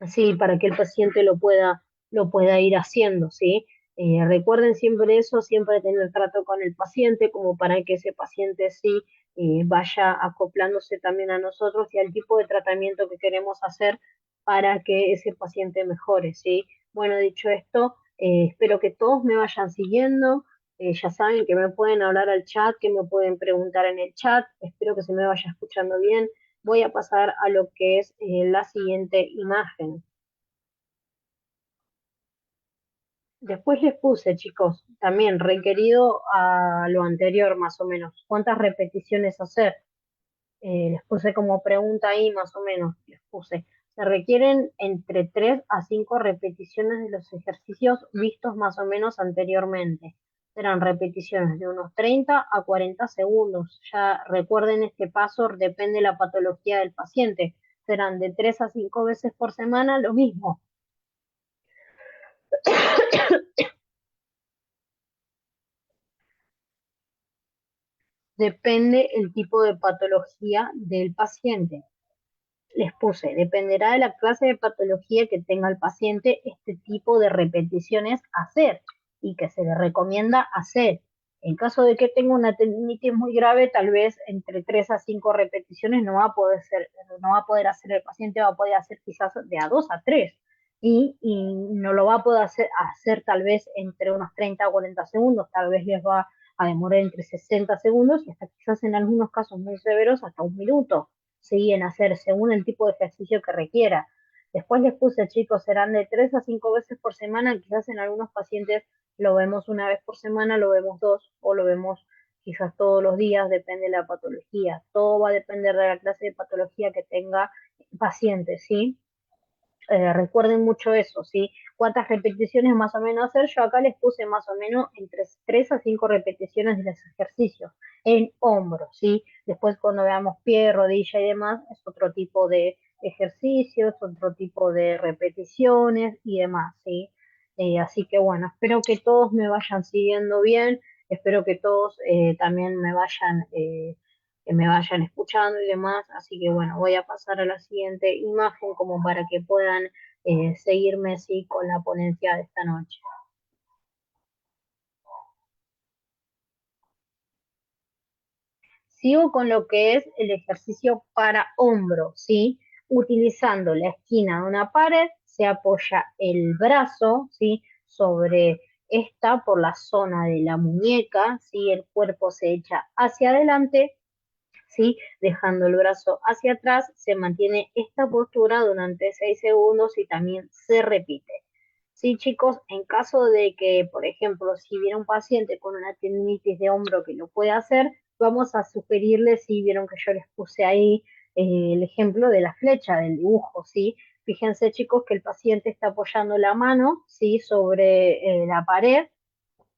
sí, para que el paciente lo pueda ir haciendo, ¿sí? Recuerden siempre eso, siempre tener trato con el paciente, como para que ese paciente sí vaya acoplándose también a nosotros y al tipo de tratamiento que queremos hacer para que ese paciente mejore, ¿sí? Bueno, dicho esto, espero que todos me vayan siguiendo. Ya saben que me pueden hablar al chat, que me pueden preguntar en el chat. Espero que se me vaya escuchando bien. Voy a pasar a lo que es la siguiente imagen. Después les puse, chicos, también requerido a lo anterior más o menos, cuántas repeticiones hacer. Les puse como pregunta ahí más o menos, les puse, se requieren entre 3 a 5 repeticiones de los ejercicios vistos más o menos anteriormente. Serán repeticiones de unos 30 a 40 segundos. Ya recuerden este paso, depende de la patología del paciente. Serán de 3 a 5 veces por semana, lo mismo. Depende el tipo de patología del paciente. Les puse, dependerá de la clase de patología que tenga el paciente, este tipo de repeticiones hacer y que se le recomienda hacer. En caso de que tenga una tendinitis muy grave, tal vez entre 3 a 5 repeticiones no va a poder hacer el paciente, va a poder hacer quizás de a 2 a 3 y no lo va a poder hacer tal vez entre unos 30 o 40 segundos, tal vez les va a demorar entre 60 segundos y hasta quizás en algunos casos muy severos hasta un minuto, ¿sí? En hacer según el tipo de ejercicio que requiera. Después les puse, chicos, serán de 3 a 5 veces por semana, quizás en algunos pacientes lo vemos una vez por semana, lo vemos dos o lo vemos quizás todos los días, depende de la patología. Todo va a depender de la clase de patología que tenga el paciente, ¿sí? Recuerden mucho eso, ¿sí? ¿Cuántas repeticiones más o menos hacer? Yo acá les puse más o menos entre 3 a 5 repeticiones de los ejercicios en hombro, ¿sí? Después cuando veamos pie, rodilla y demás, es otro tipo de ejercicios, otro tipo de repeticiones y demás, ¿sí? Así que bueno, espero que todos me vayan siguiendo bien, espero que todos también que me vayan escuchando y demás. Así que bueno, voy a pasar a la siguiente imagen como para que puedan seguirme así con la ponencia de esta noche. Sigo con lo que es el ejercicio para hombro, ¿sí? Utilizando la esquina de una pared, se apoya el brazo, ¿sí? Sobre esta por la zona de la muñeca, ¿sí? El cuerpo se echa hacia adelante, ¿sí? Dejando el brazo hacia atrás, se mantiene esta postura durante 6 segundos y también se repite. Sí, chicos, en caso de que, por ejemplo, si viene un paciente con una tendinitis de hombro que lo puede hacer, vamos a sugerirle, si vieron que yo les puse ahí el ejemplo de la flecha, del dibujo, ¿sí? Fíjense, chicos, que el paciente está apoyando la mano, ¿sí? Sobre la pared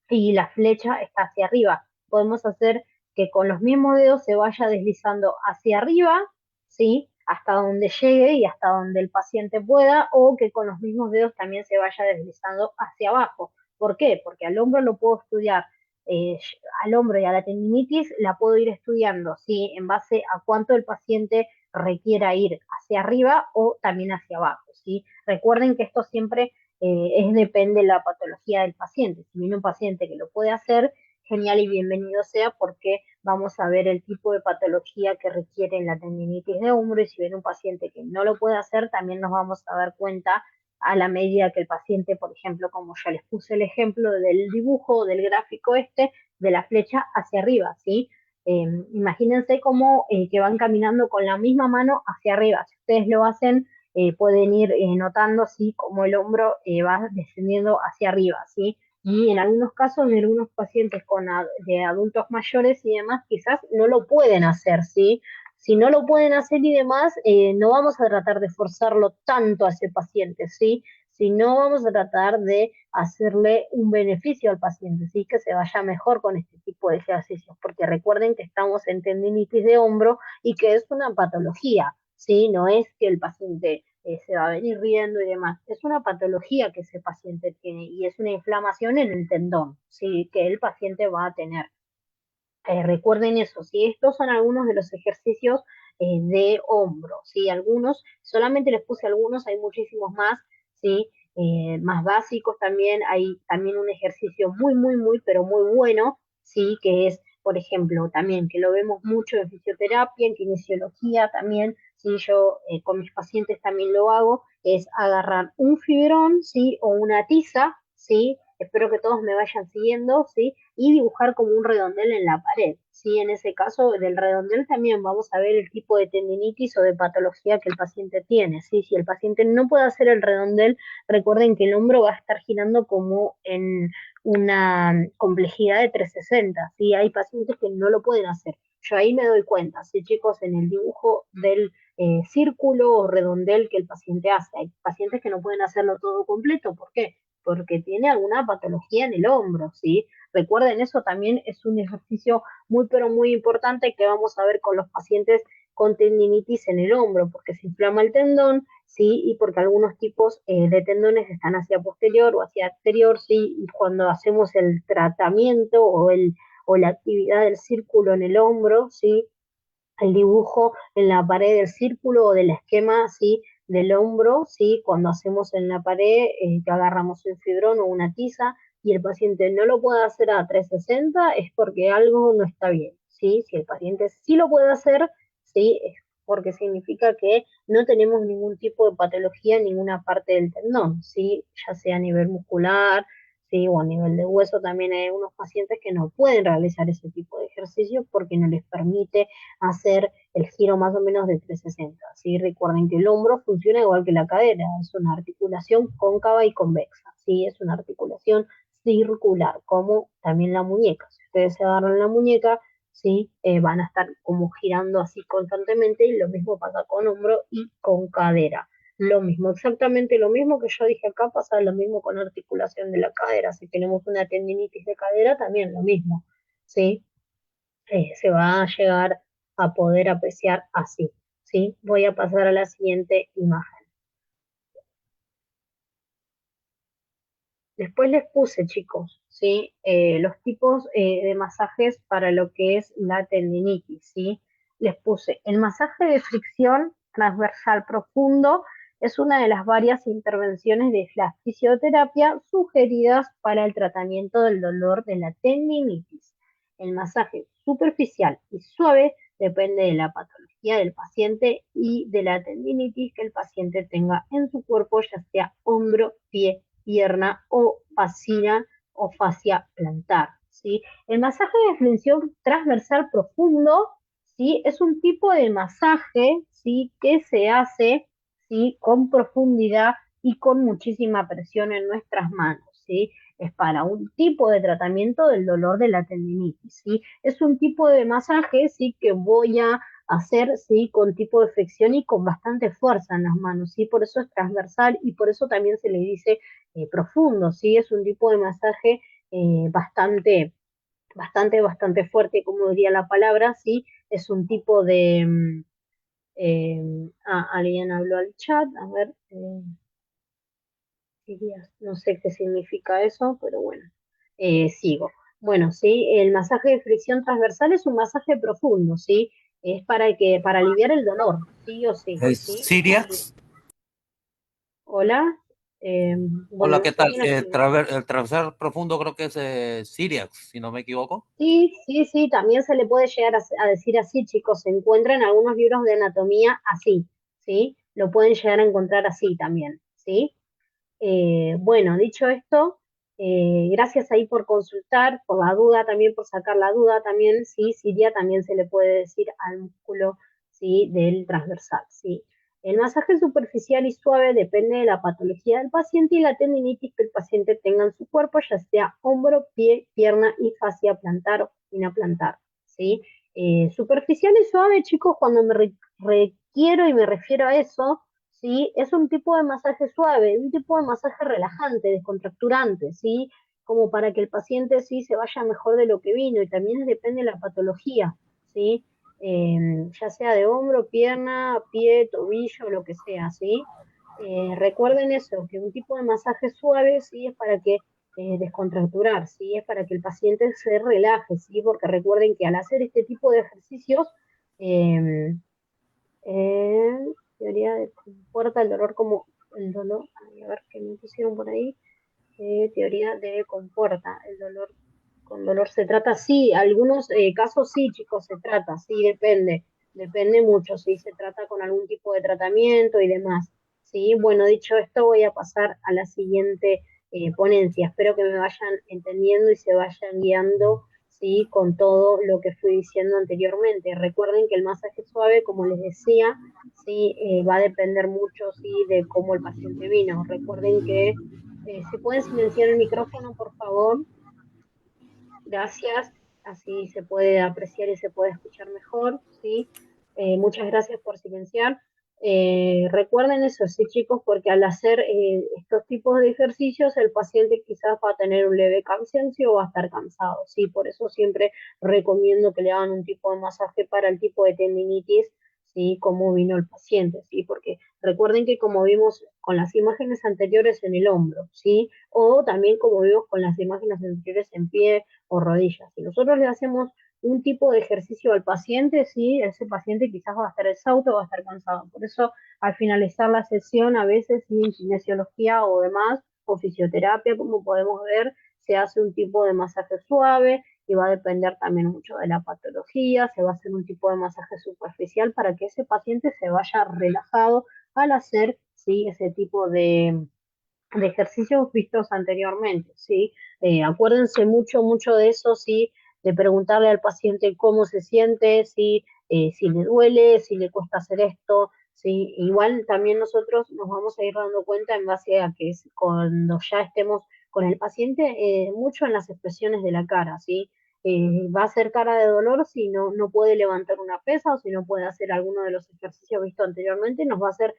y la flecha está hacia arriba. Podemos hacer que con los mismos dedos se vaya deslizando hacia arriba, ¿sí? Hasta donde llegue y hasta donde el paciente pueda, o que con los mismos dedos también se vaya deslizando hacia abajo. ¿Por qué? Porque al hombro lo puedo estudiar, eh, al hombro y a la tendinitis la puedo ir estudiando, ¿sí? En base a cuánto el paciente requiera ir hacia arriba o también hacia abajo, ¿sí? Recuerden que esto siempre depende de la patología del paciente. Si viene un paciente que lo puede hacer, genial y bienvenido sea porque vamos a ver el tipo de patología que requiere la tendinitis de hombro y si viene un paciente que no lo puede hacer, también nos vamos a dar cuenta a la medida que el paciente, por ejemplo, como ya les puse el ejemplo del dibujo, del gráfico este, de la flecha hacia arriba, ¿sí? Imagínense cómo que van caminando con la misma mano hacia arriba. Si ustedes lo hacen, pueden ir notando así como el hombro va descendiendo hacia arriba, ¿sí? Y en algunos casos, en algunos pacientes de adultos mayores y demás, quizás no lo pueden hacer, ¿sí? Si no lo pueden hacer y demás, no vamos a tratar de forzarlo tanto a ese paciente, ¿sí? Sino vamos a tratar de hacerle un beneficio al paciente, ¿sí? Que se vaya mejor con este tipo de ejercicios, porque recuerden que estamos en tendinitis de hombro y que es una patología, ¿sí? No es que el paciente se va a venir riendo y demás, es una patología que ese paciente tiene y es una inflamación en el tendón, ¿sí? Que el paciente va a tener. Recuerden eso, ¿sí? Estos son algunos de los ejercicios de hombro, ¿sí? Algunos, solamente les puse algunos, hay muchísimos más, ¿sí? Más básicos también, hay también un ejercicio muy, pero muy bueno, ¿sí? Que es, por ejemplo, también que lo vemos mucho en fisioterapia, en kinesiología también, ¿sí? Yo con mis pacientes también lo hago, es agarrar un fibrón, ¿sí? O una tiza, ¿sí? Espero que todos me vayan siguiendo, ¿sí? Y dibujar como un redondel en la pared, ¿sí? En ese caso del redondel también vamos a ver el tipo de tendinitis o de patología que el paciente tiene, ¿sí? Si el paciente no puede hacer el redondel, recuerden que el hombro va a estar girando como en una complejidad de 360, ¿sí? Hay pacientes que no lo pueden hacer. Yo ahí me doy cuenta, ¿sí, chicos? En el dibujo del círculo o redondel que el paciente hace. Hay pacientes que no pueden hacerlo todo completo, ¿por qué? Porque tiene alguna patología en el hombro, ¿sí? Recuerden, eso también es un ejercicio muy, pero muy importante que vamos a ver con los pacientes con tendinitis en el hombro, porque se inflama el tendón, ¿sí? Y porque algunos tipos de tendones están hacia posterior o hacia anterior, ¿sí? Y cuando hacemos el tratamiento o la actividad del círculo en el hombro, ¿sí? El dibujo en la pared del círculo o del esquema, ¿sí? Del hombro, ¿sí? Cuando hacemos en la pared, que agarramos un fibrón o una tiza y el paciente no lo puede hacer a 360, es porque algo no está bien, ¿sí? Si el paciente sí lo puede hacer, ¿sí? Es porque significa que no tenemos ningún tipo de patología en ninguna parte del tendón, ¿sí? Ya sea a nivel muscular, ¿sí? O a nivel de hueso, también hay algunos pacientes que no pueden realizar ese tipo de ejercicio porque no les permite hacer el giro más o menos de 360, ¿sí? Recuerden que el hombro funciona igual que la cadera, es una articulación cóncava y convexa, ¿sí? Es una articulación circular, como también la muñeca. Si ustedes se agarran la muñeca, ¿sí? Van a estar como girando así constantemente y lo mismo pasa con hombro y con cadera. Lo mismo, exactamente lo mismo que yo dije acá, pasa lo mismo con articulación de la cadera. Si tenemos una tendinitis de cadera, también lo mismo, ¿sí? Se va a llegar a poder apreciar así, ¿sí? Voy a pasar a la siguiente imagen. Después les puse, chicos, ¿sí? Los tipos de masajes para lo que es la tendinitis, ¿sí? Les puse el masaje de fricción transversal profundo, es una de las varias intervenciones de la fisioterapia sugeridas para el tratamiento del dolor de la tendinitis. El masaje superficial y suave depende de la patología del paciente y de la tendinitis que el paciente tenga en su cuerpo, ya sea hombro, pie, pierna o fascia plantar, ¿sí? El masaje de flexión transversal profundo, ¿sí? Es un tipo de masaje, ¿sí? Que se hace, ¿sí? Con profundidad y con muchísima presión en nuestras manos, ¿sí? Es para un tipo de tratamiento del dolor de la tendinitis, ¿sí? Es un tipo de masaje, ¿sí? Que voy a hacer, ¿sí? Con tipo de flexión y con bastante fuerza en las manos, ¿sí? Por eso es transversal y por eso también se le dice profundo, ¿sí? Es un tipo de masaje bastante fuerte, como diría la palabra, ¿sí? Es un tipo de... alguien habló al chat, a ver, no sé qué significa eso, pero bueno, sigo. Bueno, sí, el masaje de fricción transversal es un masaje profundo, ¿sí? Es para aliviar el dolor, sí o sí, ¿Es ¿sí? Siria? Hola, bueno, Hola, no ¿qué sé tal? bien a quién. El travesar profundo creo que es Siriax, si no me equivoco. Sí, también se le puede llegar a decir así, chicos. Se encuentra en algunos libros de anatomía así, ¿sí? Lo pueden llegar a encontrar así también, ¿sí? Bueno, dicho esto, gracias ahí por consultar, por la duda también, por sacar la duda también, sí, Siria también se le puede decir al músculo, sí, del transversal, sí. El masaje superficial y suave depende de la patología del paciente y la tendinitis que el paciente tenga en su cuerpo, ya sea hombro, pie, pierna y fascia plantar o espina plantar, ¿sí? Superficial y suave, chicos, cuando requiero y me refiero a eso, ¿sí? Es un tipo de masaje suave, un tipo de masaje relajante, descontracturante, ¿sí? Como para que el paciente sí se vaya mejor de lo que vino y también depende de la patología, ¿sí? ya sea de hombro, pierna, pie, tobillo, lo que sea, ¿sí? Recuerden eso, que un tipo de masaje suave, sí, es para que descontracturar, sí, es para que el paciente se relaje, sí, porque recuerden que al hacer este tipo de ejercicios, eh, eh, teoría de comporta el dolor como el dolor, ay, a ver qué me pusieron por ahí, teoría de comporta el dolor, con dolor se trata, sí, algunos casos sí, chicos, se trata, sí, depende mucho, sí, se trata con algún tipo de tratamiento y demás, sí, bueno, dicho esto, voy a pasar a la siguiente ponencia, espero que me vayan entendiendo y se vayan guiando, sí, con todo lo que fui diciendo anteriormente. Recuerden que el masaje suave, como les decía, sí, va a depender mucho, sí, de cómo el paciente vino. Recuerden que si pueden silenciar el micrófono, por favor. Gracias. Así se puede apreciar y se puede escuchar mejor, ¿sí? Muchas gracias por silenciar. Recuerden eso, sí, chicos, porque al hacer estos tipos de ejercicios, el paciente quizás va a tener un leve cansancio o va a estar cansado, ¿sí? Por eso siempre recomiendo que le hagan un tipo de masaje para el tipo de tendinitis, ¿sí? Como vino el paciente, ¿sí? Porque recuerden que como vimos con las imágenes anteriores en el hombro, ¿sí? O también como vimos con las imágenes anteriores en pie o rodillas. Si nosotros le hacemos un tipo de ejercicio al paciente, sí, ese paciente quizás va a estar exhausto, va a estar cansado. Por eso, al finalizar la sesión, a veces, sí, en kinesiología o demás, o fisioterapia, como podemos ver, se hace un tipo de masaje suave y va a depender también mucho de la patología, se va a hacer un tipo de masaje superficial para que ese paciente se vaya relajado al hacer, sí, ese tipo de ejercicios vistos anteriormente, ¿sí? Acuérdense mucho de eso, ¿sí? De preguntarle al paciente cómo se siente, ¿sí? Si le duele, si le cuesta hacer esto, ¿sí? Igual también nosotros nos vamos a ir dando cuenta en base a que cuando ya estemos con el paciente, mucho en las expresiones de la cara, ¿sí? Va a ser cara de dolor si no puede levantar una pesa o si no puede hacer alguno de los ejercicios vistos anteriormente, nos va a hacer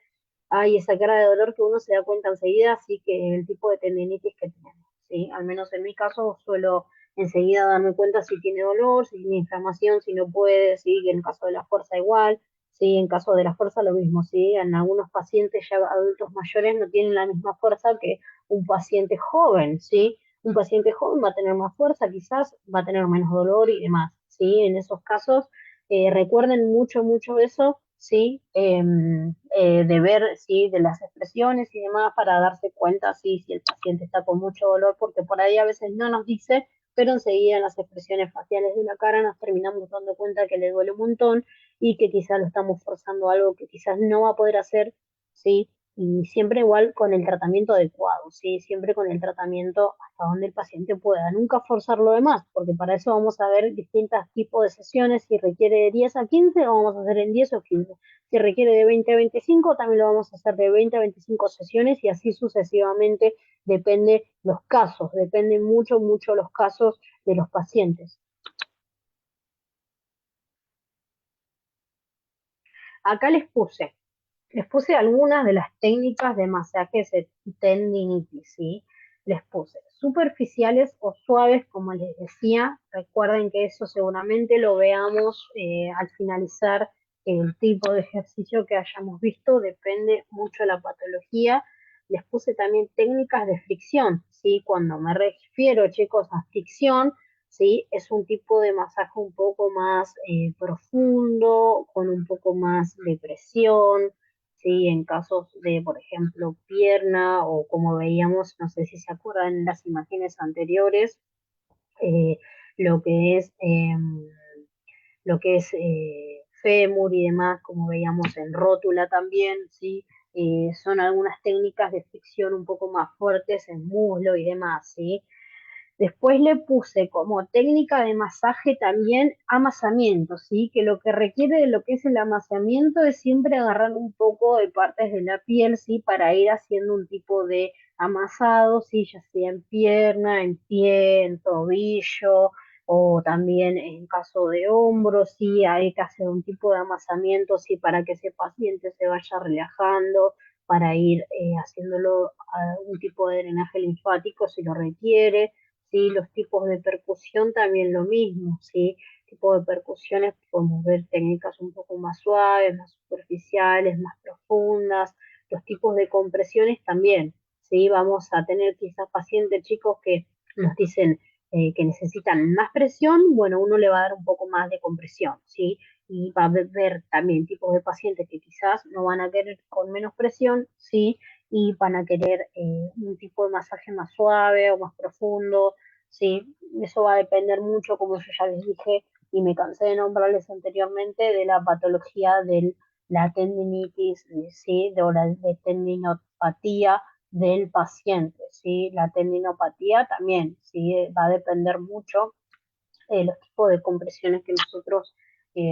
hay esa cara de dolor que uno se da cuenta enseguida, así que el tipo de tendinitis que tiene, ¿sí? Al menos en mi caso suelo enseguida darme cuenta si tiene dolor, si tiene inflamación, si no puede, ¿sí? En caso de la fuerza igual, ¿sí? En caso de la fuerza lo mismo, ¿sí? En algunos pacientes ya adultos mayores no tienen la misma fuerza que un paciente joven, ¿sí? Un paciente joven va a tener más fuerza, quizás va a tener menos dolor y demás, ¿sí? En esos casos, recuerden mucho eso, ¿sí? De ver, ¿sí? De las expresiones y demás para darse cuenta, ¿sí? Si el paciente está con mucho dolor, porque por ahí a veces no nos dice, pero enseguida en las expresiones faciales de la cara nos terminamos dando cuenta que le duele un montón y que quizás lo estamos forzando a algo que quizás no va a poder hacer, ¿sí? Y siempre igual con el tratamiento adecuado, ¿sí? Siempre con el tratamiento hasta donde el paciente pueda. Nunca forzar lo demás, porque para eso vamos a ver distintos tipos de sesiones. Si requiere de 10 a 15, lo vamos a hacer en 10 o 15. Si requiere de 20 a 25, también lo vamos a hacer de 20 a 25 sesiones y así sucesivamente. Depende los casos, depende mucho los casos de los pacientes. Acá les puse algunas de las técnicas de masajes de tendinitis, ¿sí? Les puse superficiales o suaves, como les decía. Recuerden que eso seguramente lo veamos al finalizar el tipo de ejercicio que hayamos visto, depende mucho de la patología. Les puse también técnicas de fricción, ¿sí? Cuando me refiero, chicos, a fricción, ¿sí? Es un tipo de masaje un poco más profundo, con un poco más de presión, ¿sí? En casos de, por ejemplo, pierna o como veíamos, no sé si se acuerdan en las imágenes anteriores, eh, lo que es, fémur y demás, como veíamos en rótula también, ¿sí? Son algunas técnicas de fricción un poco más fuertes en muslo y demás, ¿sí? Después le puse como técnica de masaje también amasamiento, ¿sí? Que lo que requiere de lo que es el amasamiento es siempre agarrar un poco de partes de la piel, ¿sí? Para ir haciendo un tipo de amasado, ¿sí? Ya sea en pierna, en pie, en tobillo, o también en caso de hombro, ¿sí? Hay que hacer un tipo de amasamiento, ¿sí? Para que ese paciente se vaya relajando, para ir haciéndolo a un tipo de drenaje linfático si lo requiere, ¿sí? Los tipos de percusión también lo mismo, ¿sí? tipo de percusiones podemos ver técnicas un poco más suaves, más superficiales, más profundas, los tipos de compresiones también, ¿sí? Vamos a tener quizás pacientes chicos que nos dicen que necesitan más presión, bueno, uno le va a dar un poco más de compresión, ¿sí? Y va a ver también tipos de pacientes que quizás no van a querer con menos presión, ¿sí? Y van a querer un tipo de masaje más suave o más profundo, ¿sí? Eso va a depender mucho, como yo ya les dije y me cansé de nombrarles anteriormente, de la patología de la tendinitis, ¿sí? O la de tendinopatía del paciente, ¿sí? La tendinopatía también, ¿sí? Va a depender mucho de los tipos de compresiones que nosotros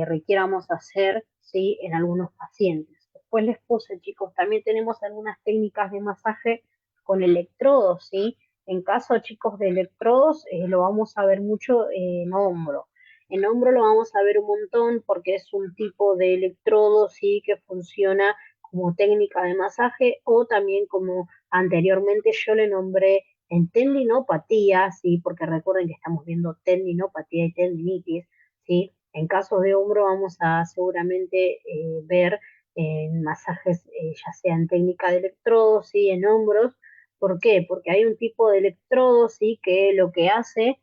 requieramos hacer, ¿sí? En algunos pacientes. Después les puse, chicos, también tenemos algunas técnicas de masaje con electrodos, ¿sí? En caso, chicos, de electrodos, lo vamos a ver mucho en hombro. En hombro lo vamos a ver un montón porque es un tipo de electrodo, ¿sí? Que funciona como técnica de masaje o también como anteriormente yo le nombré en tendinopatía, ¿sí? Porque recuerden que estamos viendo tendinopatía y tendinitis, ¿sí? En casos de hombro vamos a seguramente ver masajes, ya sea en técnica de electrodos, ¿sí? En hombros. ¿Por qué? Porque hay un tipo de electrodo, ¿sí? Que lo que hace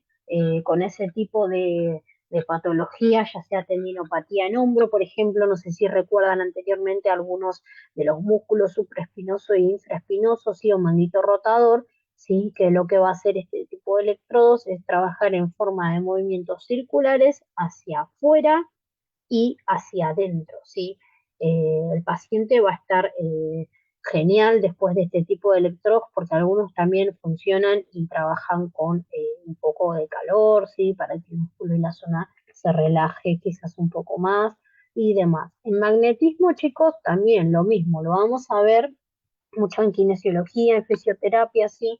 con ese tipo de patología, ya sea tendinopatía en hombro, por ejemplo, no sé si recuerdan anteriormente algunos de los músculos supraespinoso e infraespinoso, ¿sí? O manguito rotador, ¿sí? Que lo que va a hacer este tipo de electrodos es trabajar en forma de movimientos circulares hacia afuera y hacia adentro, ¿sí? El paciente va a estar genial después de este tipo de electrodos porque algunos también funcionan y trabajan con un poco de calor, ¿sí? Para que el músculo y la zona se relaje quizás un poco más y demás. En magnetismo, chicos, también lo mismo, lo vamos a ver mucho en kinesiología, en fisioterapia, sí,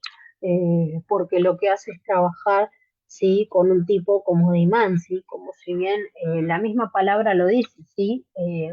porque lo que hace es trabajar, sí, con un tipo como de imán, sí, como si bien la misma palabra lo dice, sí,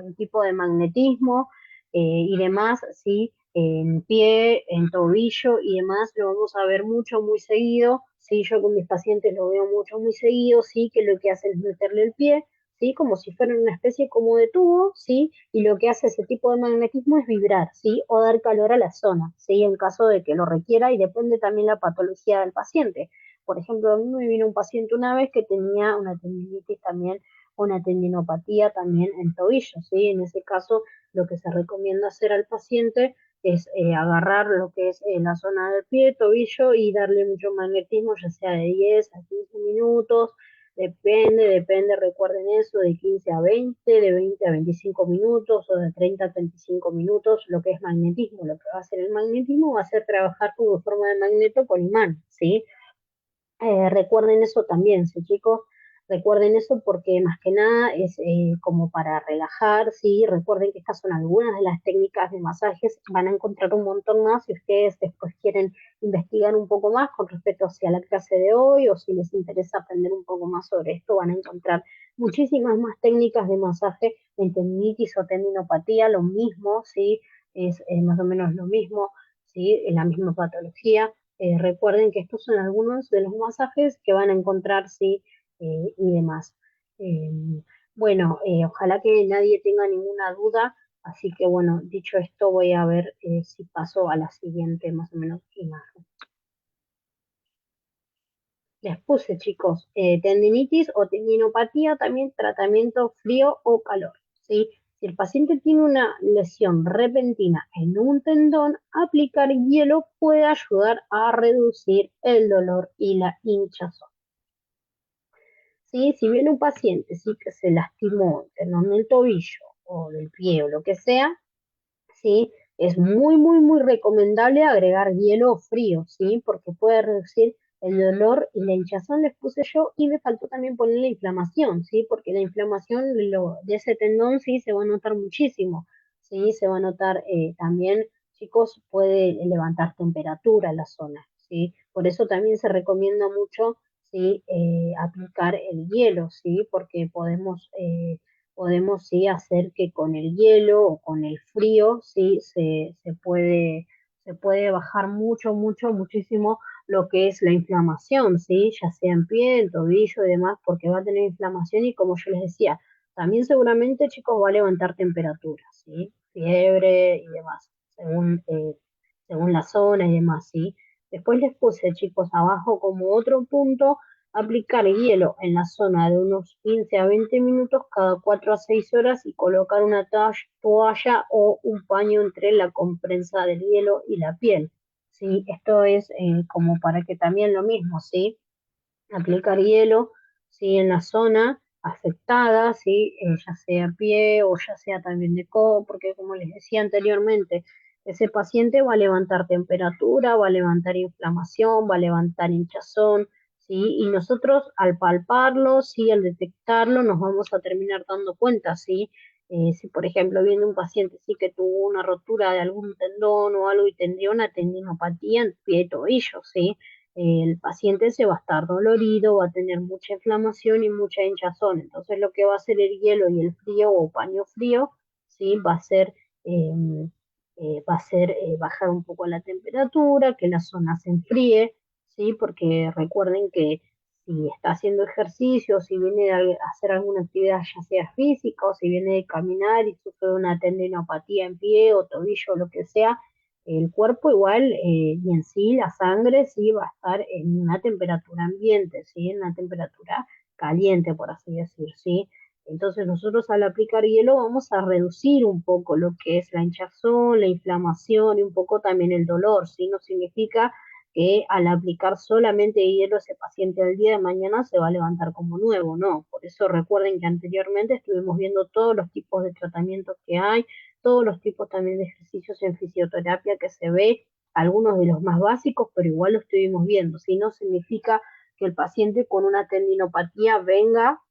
un tipo de magnetismo y demás, sí, en pie, en tobillo y demás, lo vamos a ver mucho, muy seguido, sí, yo con mis pacientes lo veo mucho, muy seguido, sí, que lo que hacen es meterle el pie, ¿sí? Como si fuera una especie como de tubo, ¿sí? Y lo que hace ese tipo de magnetismo es vibrar, ¿sí? O dar calor a la zona, ¿sí? En caso de que lo requiera y depende también la patología del paciente. Por ejemplo, a mí me vino un paciente una vez que tenía una tendinitis también, una tendinopatía también en tobillo, ¿sí? En ese caso, lo que se recomienda hacer al paciente es agarrar lo que es la zona del pie, tobillo y darle mucho magnetismo, ya sea de 10 a 15 minutos, depende, recuerden eso, de 15 a 20, de 20 a 25 minutos o de 30 a 35 minutos, lo que es magnetismo. Lo que va a hacer el magnetismo va a ser trabajar como forma de magneto con imán, ¿sí? Recuerden eso también, ¿sí, chicos? Recuerden eso porque más que nada es como para relajar, ¿sí? Recuerden que estas son algunas de las técnicas de masajes, van a encontrar un montón más si ustedes después quieren investigar un poco más con respecto hacia la clase de hoy o si les interesa aprender un poco más sobre esto, van a encontrar muchísimas más técnicas de masaje en tendinitis o tendinopatía, lo mismo, ¿sí? Es más o menos lo mismo, ¿sí? En la misma patología. Recuerden que estos son algunos de los masajes que van a encontrar, sí, y demás. Eh, bueno, ojalá que nadie tenga ninguna duda, así que bueno, dicho esto, voy a ver si paso a la siguiente más o menos imagen. Les puse, chicos, tendinitis o tendinopatía, también tratamiento frío o calor, ¿sí? Si el paciente tiene una lesión repentina en un tendón, aplicar hielo puede ayudar a reducir el dolor y la hinchazón. ¿Sí? Si viene un paciente sí, que se lastimó el tendón del tobillo o del pie o lo que sea, ¿sí? Es muy recomendable agregar hielo o frío, ¿sí? Porque puede reducir el dolor y la hinchazón, les puse yo, y me faltó también poner la inflamación, ¿sí? Porque la inflamación de ese tendón, sí, se va a notar muchísimo, ¿sí? Se va a notar también, chicos, puede levantar temperatura en la zona, ¿sí? Por eso también se recomienda mucho, ¿sí? Aplicar el hielo, ¿sí? Porque podemos sí hacer que con el hielo o con el frío sí se puede bajar muchísimo lo que es la inflamación, ¿sí? Ya sea en pie, en tobillo y demás, porque va a tener inflamación y como yo les decía, también seguramente, chicos, va a levantar temperatura, ¿sí? Fiebre y demás, según la zona y demás, ¿sí? Después les puse, chicos, abajo como otro punto, aplicar hielo en la zona de unos 15 a 20 minutos cada 4 a 6 horas y colocar una toalla o un paño entre la compresa del hielo y la piel. ¿Sí? Esto es como para que también lo mismo, ¿sí? Aplicar hielo, ¿sí? En la zona afectada, ¿sí? Ya sea pie o ya sea también de codo, porque como les decía anteriormente, ese paciente va a levantar temperatura, va a levantar inflamación, va a levantar hinchazón, ¿sí? Y nosotros al palparlo, ¿sí? Al detectarlo, nos vamos a terminar dando cuenta, ¿sí? Si por ejemplo viene un paciente sí que tuvo una rotura de algún tendón o algo y tendría una tendinopatía en pie y tobillo, ¿sí? El paciente se va a estar dolorido, va a tener mucha inflamación y mucha hinchazón. Entonces lo que va a hacer el hielo y el frío o paño frío, ¿sí? Eh, va a ser bajar un poco la temperatura, que la zona se enfríe, ¿sí? Porque recuerden que si está haciendo ejercicio, si viene a hacer alguna actividad, ya sea física, o si viene de caminar y sufre una tendinopatía en pie o tobillo o lo que sea, el cuerpo igual y en sí la sangre sí va a estar en una temperatura ambiente, ¿sí? En una temperatura caliente, por así decir, ¿sí? Entonces nosotros al aplicar hielo vamos a reducir un poco lo que es la hinchazón, la inflamación y un poco también el dolor, ¿sí? No significa que al aplicar solamente hielo ese paciente al día de mañana se va a levantar como nuevo, no. Por eso recuerden que anteriormente estuvimos viendo todos los tipos de tratamientos que hay, todos los tipos también de ejercicios en fisioterapia que se ve, algunos de los más básicos, pero igual lo estuvimos viendo. Si no significa que el paciente con una tendinopatía venga,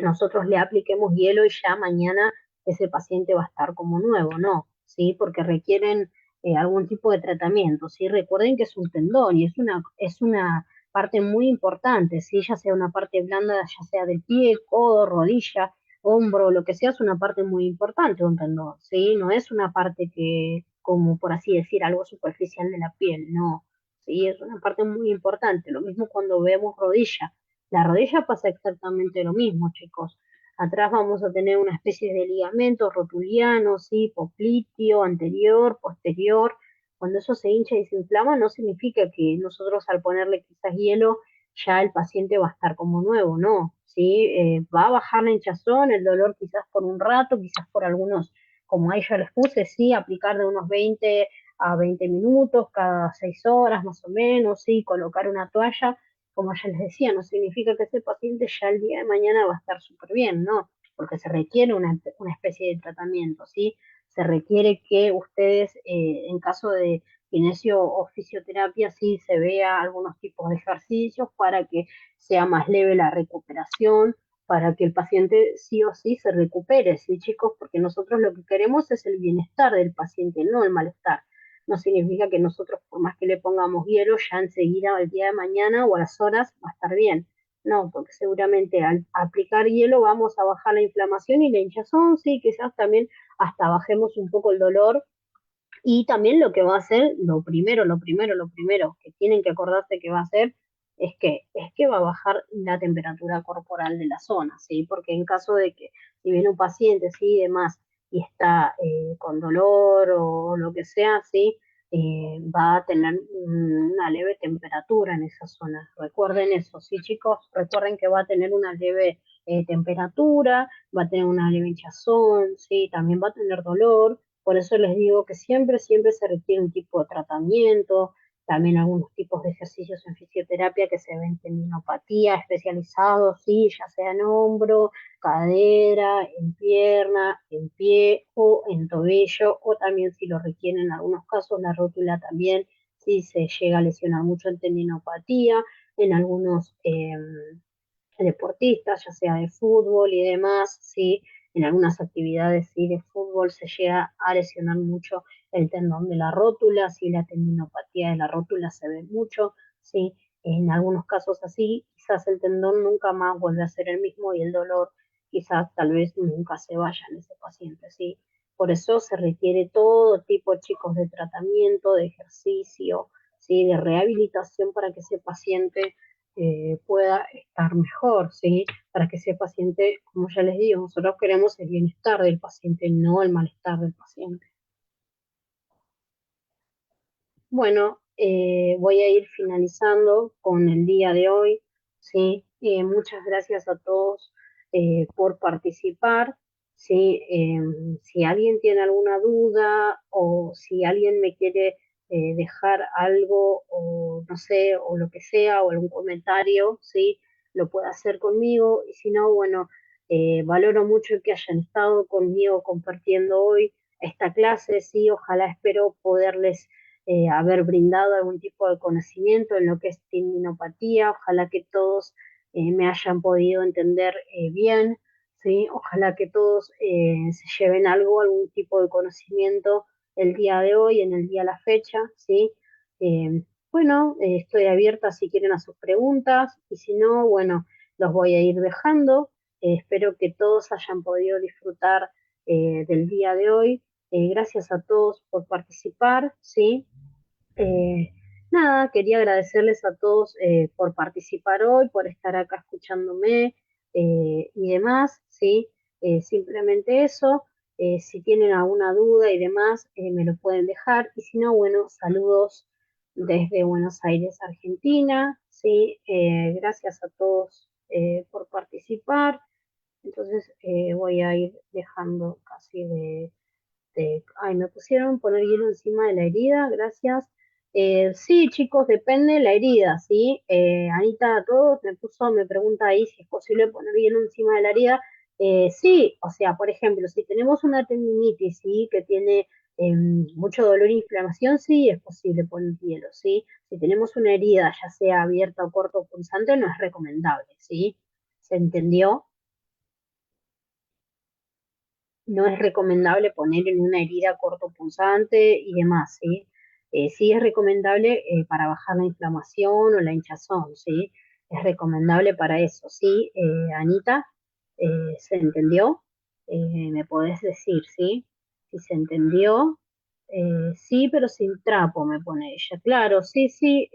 nosotros le apliquemos hielo y ya mañana ese paciente va a estar como nuevo, ¿no? ¿Sí? Porque requieren algún tipo de tratamiento, ¿sí? Recuerden que es un tendón y es una parte muy importante, ¿sí? Ya sea una parte blanda, ya sea del pie, codo, rodilla, hombro, lo que sea, es una parte muy importante un tendón, ¿sí? No es una parte que, como por así decir, algo superficial de la piel, no, ¿sí? Es una parte muy importante. Lo mismo cuando vemos rodilla. La rodilla pasa exactamente lo mismo, chicos. Atrás vamos a tener una especie de ligamento rotuliano, ¿sí? Popliteo, anterior, posterior. Cuando eso se hincha y se inflama, no significa que nosotros al ponerle quizás hielo ya el paciente va a estar como nuevo, no, ¿sí? Va a bajar la hinchazón, el dolor quizás por un rato, quizás por algunos, como ahí ya les puse, sí, aplicar de unos 20 a 20 minutos cada 6 horas más o menos, sí, colocar una toalla, como ya les decía, no significa que ese paciente ya el día de mañana va a estar súper bien, ¿no? Porque se requiere una especie de tratamiento, ¿sí? Se requiere que ustedes, en caso de kinesio o fisioterapia, sí se vea algunos tipos de ejercicios para que sea más leve la recuperación, para que el paciente sí o sí se recupere, ¿sí, chicos? Porque nosotros lo que queremos es el bienestar del paciente, no el malestar. No significa que nosotros, por más que le pongamos hielo, ya enseguida al día de mañana o a las horas va a estar bien. No, porque seguramente al aplicar hielo vamos a bajar la inflamación y la hinchazón, sí, quizás también hasta bajemos un poco el dolor y también lo que va a hacer, lo primero que tienen que acordarse que va a hacer es que va a bajar la temperatura corporal de la zona, ¿sí? Porque en caso de que si viene un paciente, ¿sí? Y demás, y está con dolor o lo que sea, ¿sí? Va a tener una leve temperatura en esa zona. Recuerden eso, ¿sí, chicos? Recuerden que va a tener una leve temperatura, va a tener una leve hinchazón, ¿sí? También va a tener dolor. Por eso les digo que siempre, siempre se requiere un tipo de tratamiento, también algunos tipos de ejercicios en fisioterapia que se ven tendinopatía especializados, sí, ya sea en hombro, cadera, en pierna, en pie o en tobillo, o también si lo requieren en algunos casos la rótula también, si se llega a lesionar mucho en tendinopatía, en algunos deportistas, ya sea de fútbol y demás, sí, en algunas actividades sí, de fútbol se llega a lesionar mucho el tendón de la rótula, sí, la tendinopatía de la rótula se ve mucho, sí, en algunos casos así, quizás el tendón nunca más vuelve a ser el mismo y el dolor quizás tal vez nunca se vaya en ese paciente, sí. Por eso se requiere todo tipo, chicos, de tratamiento, de ejercicio, ¿sí? De rehabilitación para que ese paciente pueda estar mejor, ¿sí? Para que ese paciente, como ya les digo, nosotros queremos el bienestar del paciente, no el malestar del paciente. Bueno, voy a ir finalizando con el día de hoy, ¿sí? Muchas gracias a todos por participar, ¿sí? Si alguien tiene alguna duda o si alguien me quiere dejar algo o no sé, o lo que sea, o algún comentario, ¿sí? Lo puede hacer conmigo y si no, bueno, valoro mucho que hayan estado conmigo compartiendo hoy esta clase, ¿sí? Ojalá espero poderles haber brindado algún tipo de conocimiento en lo que es tendinopatía. Ojalá que todos me hayan podido entender bien, ¿sí? Ojalá que todos se lleven algo, algún tipo de conocimiento el día de hoy, en el día de la fecha, ¿sí? Bueno, estoy abierta si quieren a sus preguntas y si no, bueno, los voy a ir dejando. Espero que todos hayan podido disfrutar del día de hoy. Gracias a todos por participar, ¿sí? Eh, Nada, quería agradecerles a todos por participar hoy, por estar acá escuchándome y demás, ¿sí? Simplemente eso. Si tienen alguna duda y demás, me lo pueden dejar. Y si no, bueno, saludos desde Buenos Aires, Argentina, ¿sí? Gracias a todos por participar. Entonces voy a ir dejando casi ay, me pusieron poner hielo encima de la herida, gracias. Sí, chicos, depende de la herida, ¿sí? Anita, a todos me pregunta ahí si es posible poner hielo encima de la herida. Sí, o sea, por ejemplo, si tenemos una tendinitis, ¿sí? Que tiene mucho dolor e inflamación, sí, es posible poner hielo, ¿sí? Si tenemos una herida, ya sea abierta o corto o punzante, no es recomendable, ¿sí? ¿Se entendió? No es recomendable poner en una herida cortopunzante y demás, ¿sí? Sí es recomendable para bajar la inflamación o la hinchazón, ¿sí? Es recomendable para eso, ¿sí? Anita, ¿se entendió? ¿Me podés decir, sí? Si se entendió, sí, pero sin trapo, me pone ella. Claro, sí, sí,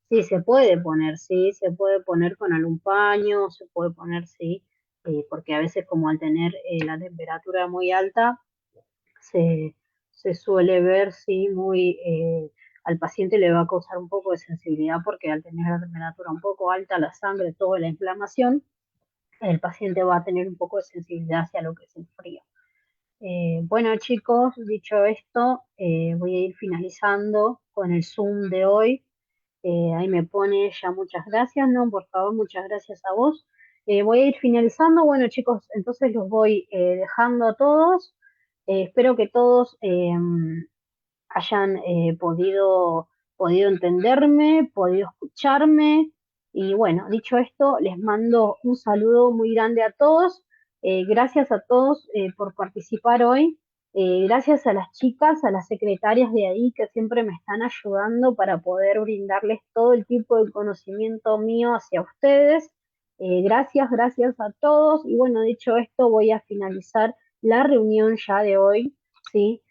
sí se puede poner, sí, se puede poner con algún paño, se puede poner, sí, porque a veces como al tener la temperatura muy alta, se, se suele ver, sí, muy, al paciente le va a causar un poco de sensibilidad porque al tener la temperatura un poco alta, la sangre, toda la inflamación, el paciente va a tener un poco de sensibilidad hacia lo que es el frío. Bueno, chicos, dicho esto, voy a ir finalizando con el Zoom de hoy. Ahí me pone ya muchas gracias, ¿no? Por favor, muchas gracias a vos. Voy a ir finalizando. Bueno, chicos, entonces los voy dejando a todos. Espero que todos hayan podido entenderme, podido escucharme. Y bueno, dicho esto, les mando un saludo muy grande a todos. Gracias a todos por participar hoy. Gracias a las chicas, a las secretarias de ahí que siempre me están ayudando para poder brindarles todo el tipo de conocimiento mío hacia ustedes. Gracias a todos. Y bueno, dicho esto, voy a finalizar la reunión ya de hoy, ¿sí?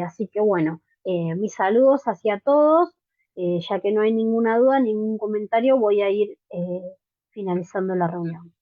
Así que bueno, mis saludos hacia todos. Ya que no hay ninguna duda, ningún comentario, voy a ir finalizando la reunión.